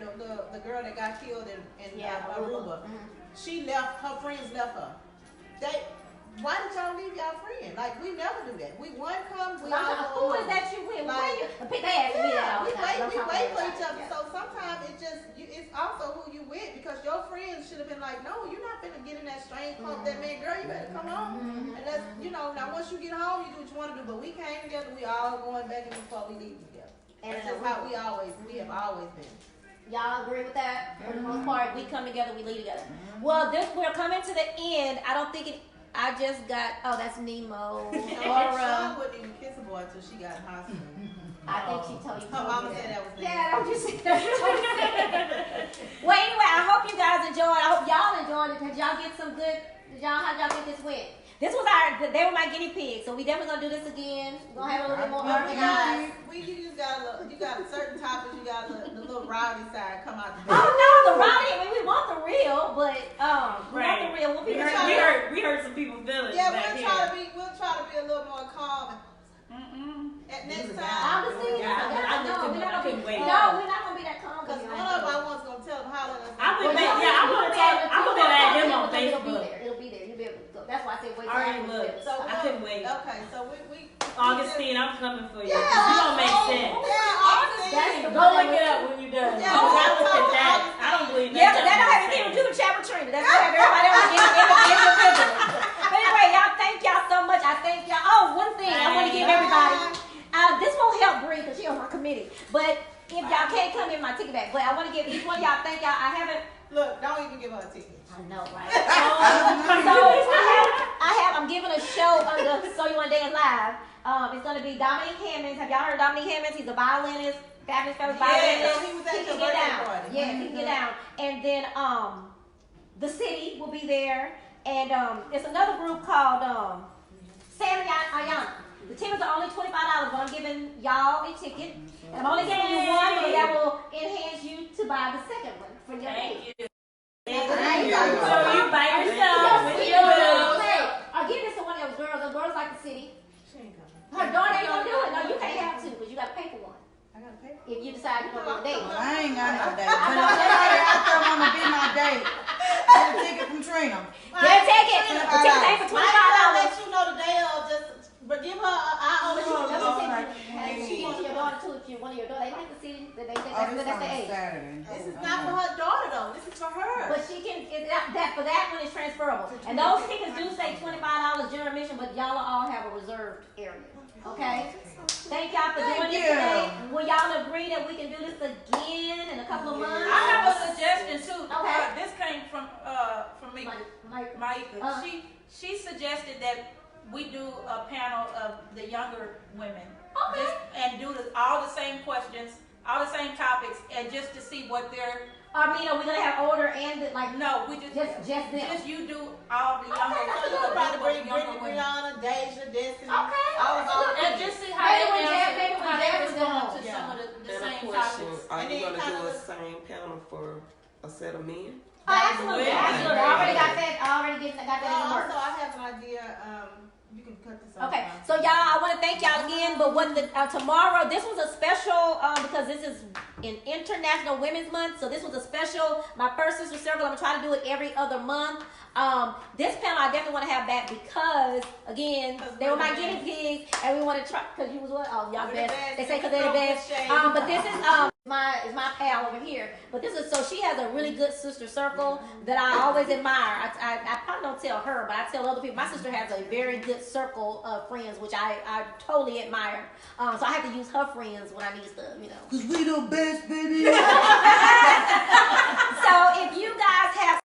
the girl that got killed in Aruba. She left, her friends left her. Why did y'all leave y'all friend? Like, we never do that. We one come, we all go Who is home. that you with? Like- Where you? They ask me that all the time. we wait for each other. Yeah. So sometimes it's also who you with because your friends should have been like, no, you're not finna get in that strange club, that man, girl, you better come home. And that's, now once you get home, you do what you want to do. But we came together, we all going back and before we leave together. And That's just how we have always been. Y'all agree with that? For the most part, we come together, we lead together. Well, we're coming to the end. I don't think it. I just got. Oh, that's Nemo. Sean wouldn't even kiss a boy until she got in hospital. I think she told you. Her mama said that was me. Yeah, that was just. Well, anyway, I hope you guys enjoyed. I hope y'all enjoyed it. Did y'all get some good? How y'all think this went? This was they were my guinea pigs, so we definitely gonna do this again. We're gonna have a little bit more organized. You got certain topics. You got the little rowdy side come out. Oh no, the rowdy. I mean, we want the real, but we want the real. We'll be we hurt some people feelings. Yeah, we'll try to be a little more calm. At next time. I understand. I couldn't wait. No, we're not gonna be that calm. Because one of my ones gonna tell them how. I'm gonna add him on Facebook. It'll be there. You'll be able to go. That's why I said wait. Alright, look. I couldn't wait. Okay, so we Augustine, I'm coming for you. Yeah, you don't make sense. Yeah, Augustine. Go look it up when you're done. Yeah, I looked at that. I don't believe that. Yeah, because that don't have anything to do with chat with Trina. That's what everybody else individually. But anyway, y'all, thank y'all so much. I thank y'all. Oh, one thing I want to give everybody. This won't help Bree because she on my committee. But if y'all can't come get my ticket back, but I want to give each one of y'all. Thank y'all. I haven't. Look, don't even give her a ticket. I know, right? I'm giving a show under So You Want to Dance Live. It's gonna be Dominique Hammonds. Have y'all heard of Dominique Hammonds? He's a violinist, fabulous violinist. Yeah, he was at your birthday party. Yeah, he can get down. And then the city will be there, and it's another group called Sammy Ayana. The tickets are only $25, but I'm giving y'all a ticket. And I'm only giving you one, but that will enhance you to buy the second one for your Thank you. Thank you. So you by yourself with your girls. I'll give this to one of those girls. Those girls like the city. She ain't coming. Her daughter ain't gonna do it. No, you can't have two because you got to pay for one. I gotta pay. If you decide you're gonna do a date. Well, I ain't got no date. But if somebody out there wanna be my date, get a ticket from Trina. Get a ticket. The ticket ain't for $25. I'll let you know the day of. But give her I owe her. And she wants your daughter too. If you want your daughter, they like the city. They think This that's the on age. Saturday. This is not for her daughter though. This is for her. But she can. For that one is transferable. And those tickets do say $25 general admission, but y'all all have a reserved area. Okay. Thank y'all for doing this today. Will y'all agree that we can do this again in a couple of months? I have a suggestion too. Okay. This came from me, Maika. She suggested that we do a panel of the younger women. Okay. And do all the same questions, all the same topics, and just to see what they're. I mean, are we gonna have older and No, we just them? Just you do all the younger. So you probably bring Brianna, Deja, Destiny. Okay. And just see how Maybe they when Jazz respond is to some of the And same a question, topics. are And you then gonna kind do of a same panel for a set of men? Oh, absolutely. Absolutely. I already got that. Got that in the works. Also, I have an idea. You can cut this off. Okay, so y'all, I want to thank y'all again. But tomorrow, this was a special because this is in International Women's Month. So this was a special. My first sister circle. I'm gonna try to do it every other month. This panel, I definitely want to have back because again, they were my guinea pigs, and we want to try. Because you was what? Oh, y'all best. They say because they're the best. But this is my pal over here. But this is so she has a really good sister circle that I always admire. I probably don't tell her, but I tell other people. My sister has a very good circle of friends, which I totally admire. So I have to use her friends when I need stuff, you know. Cause we the best, baby. So if you guys have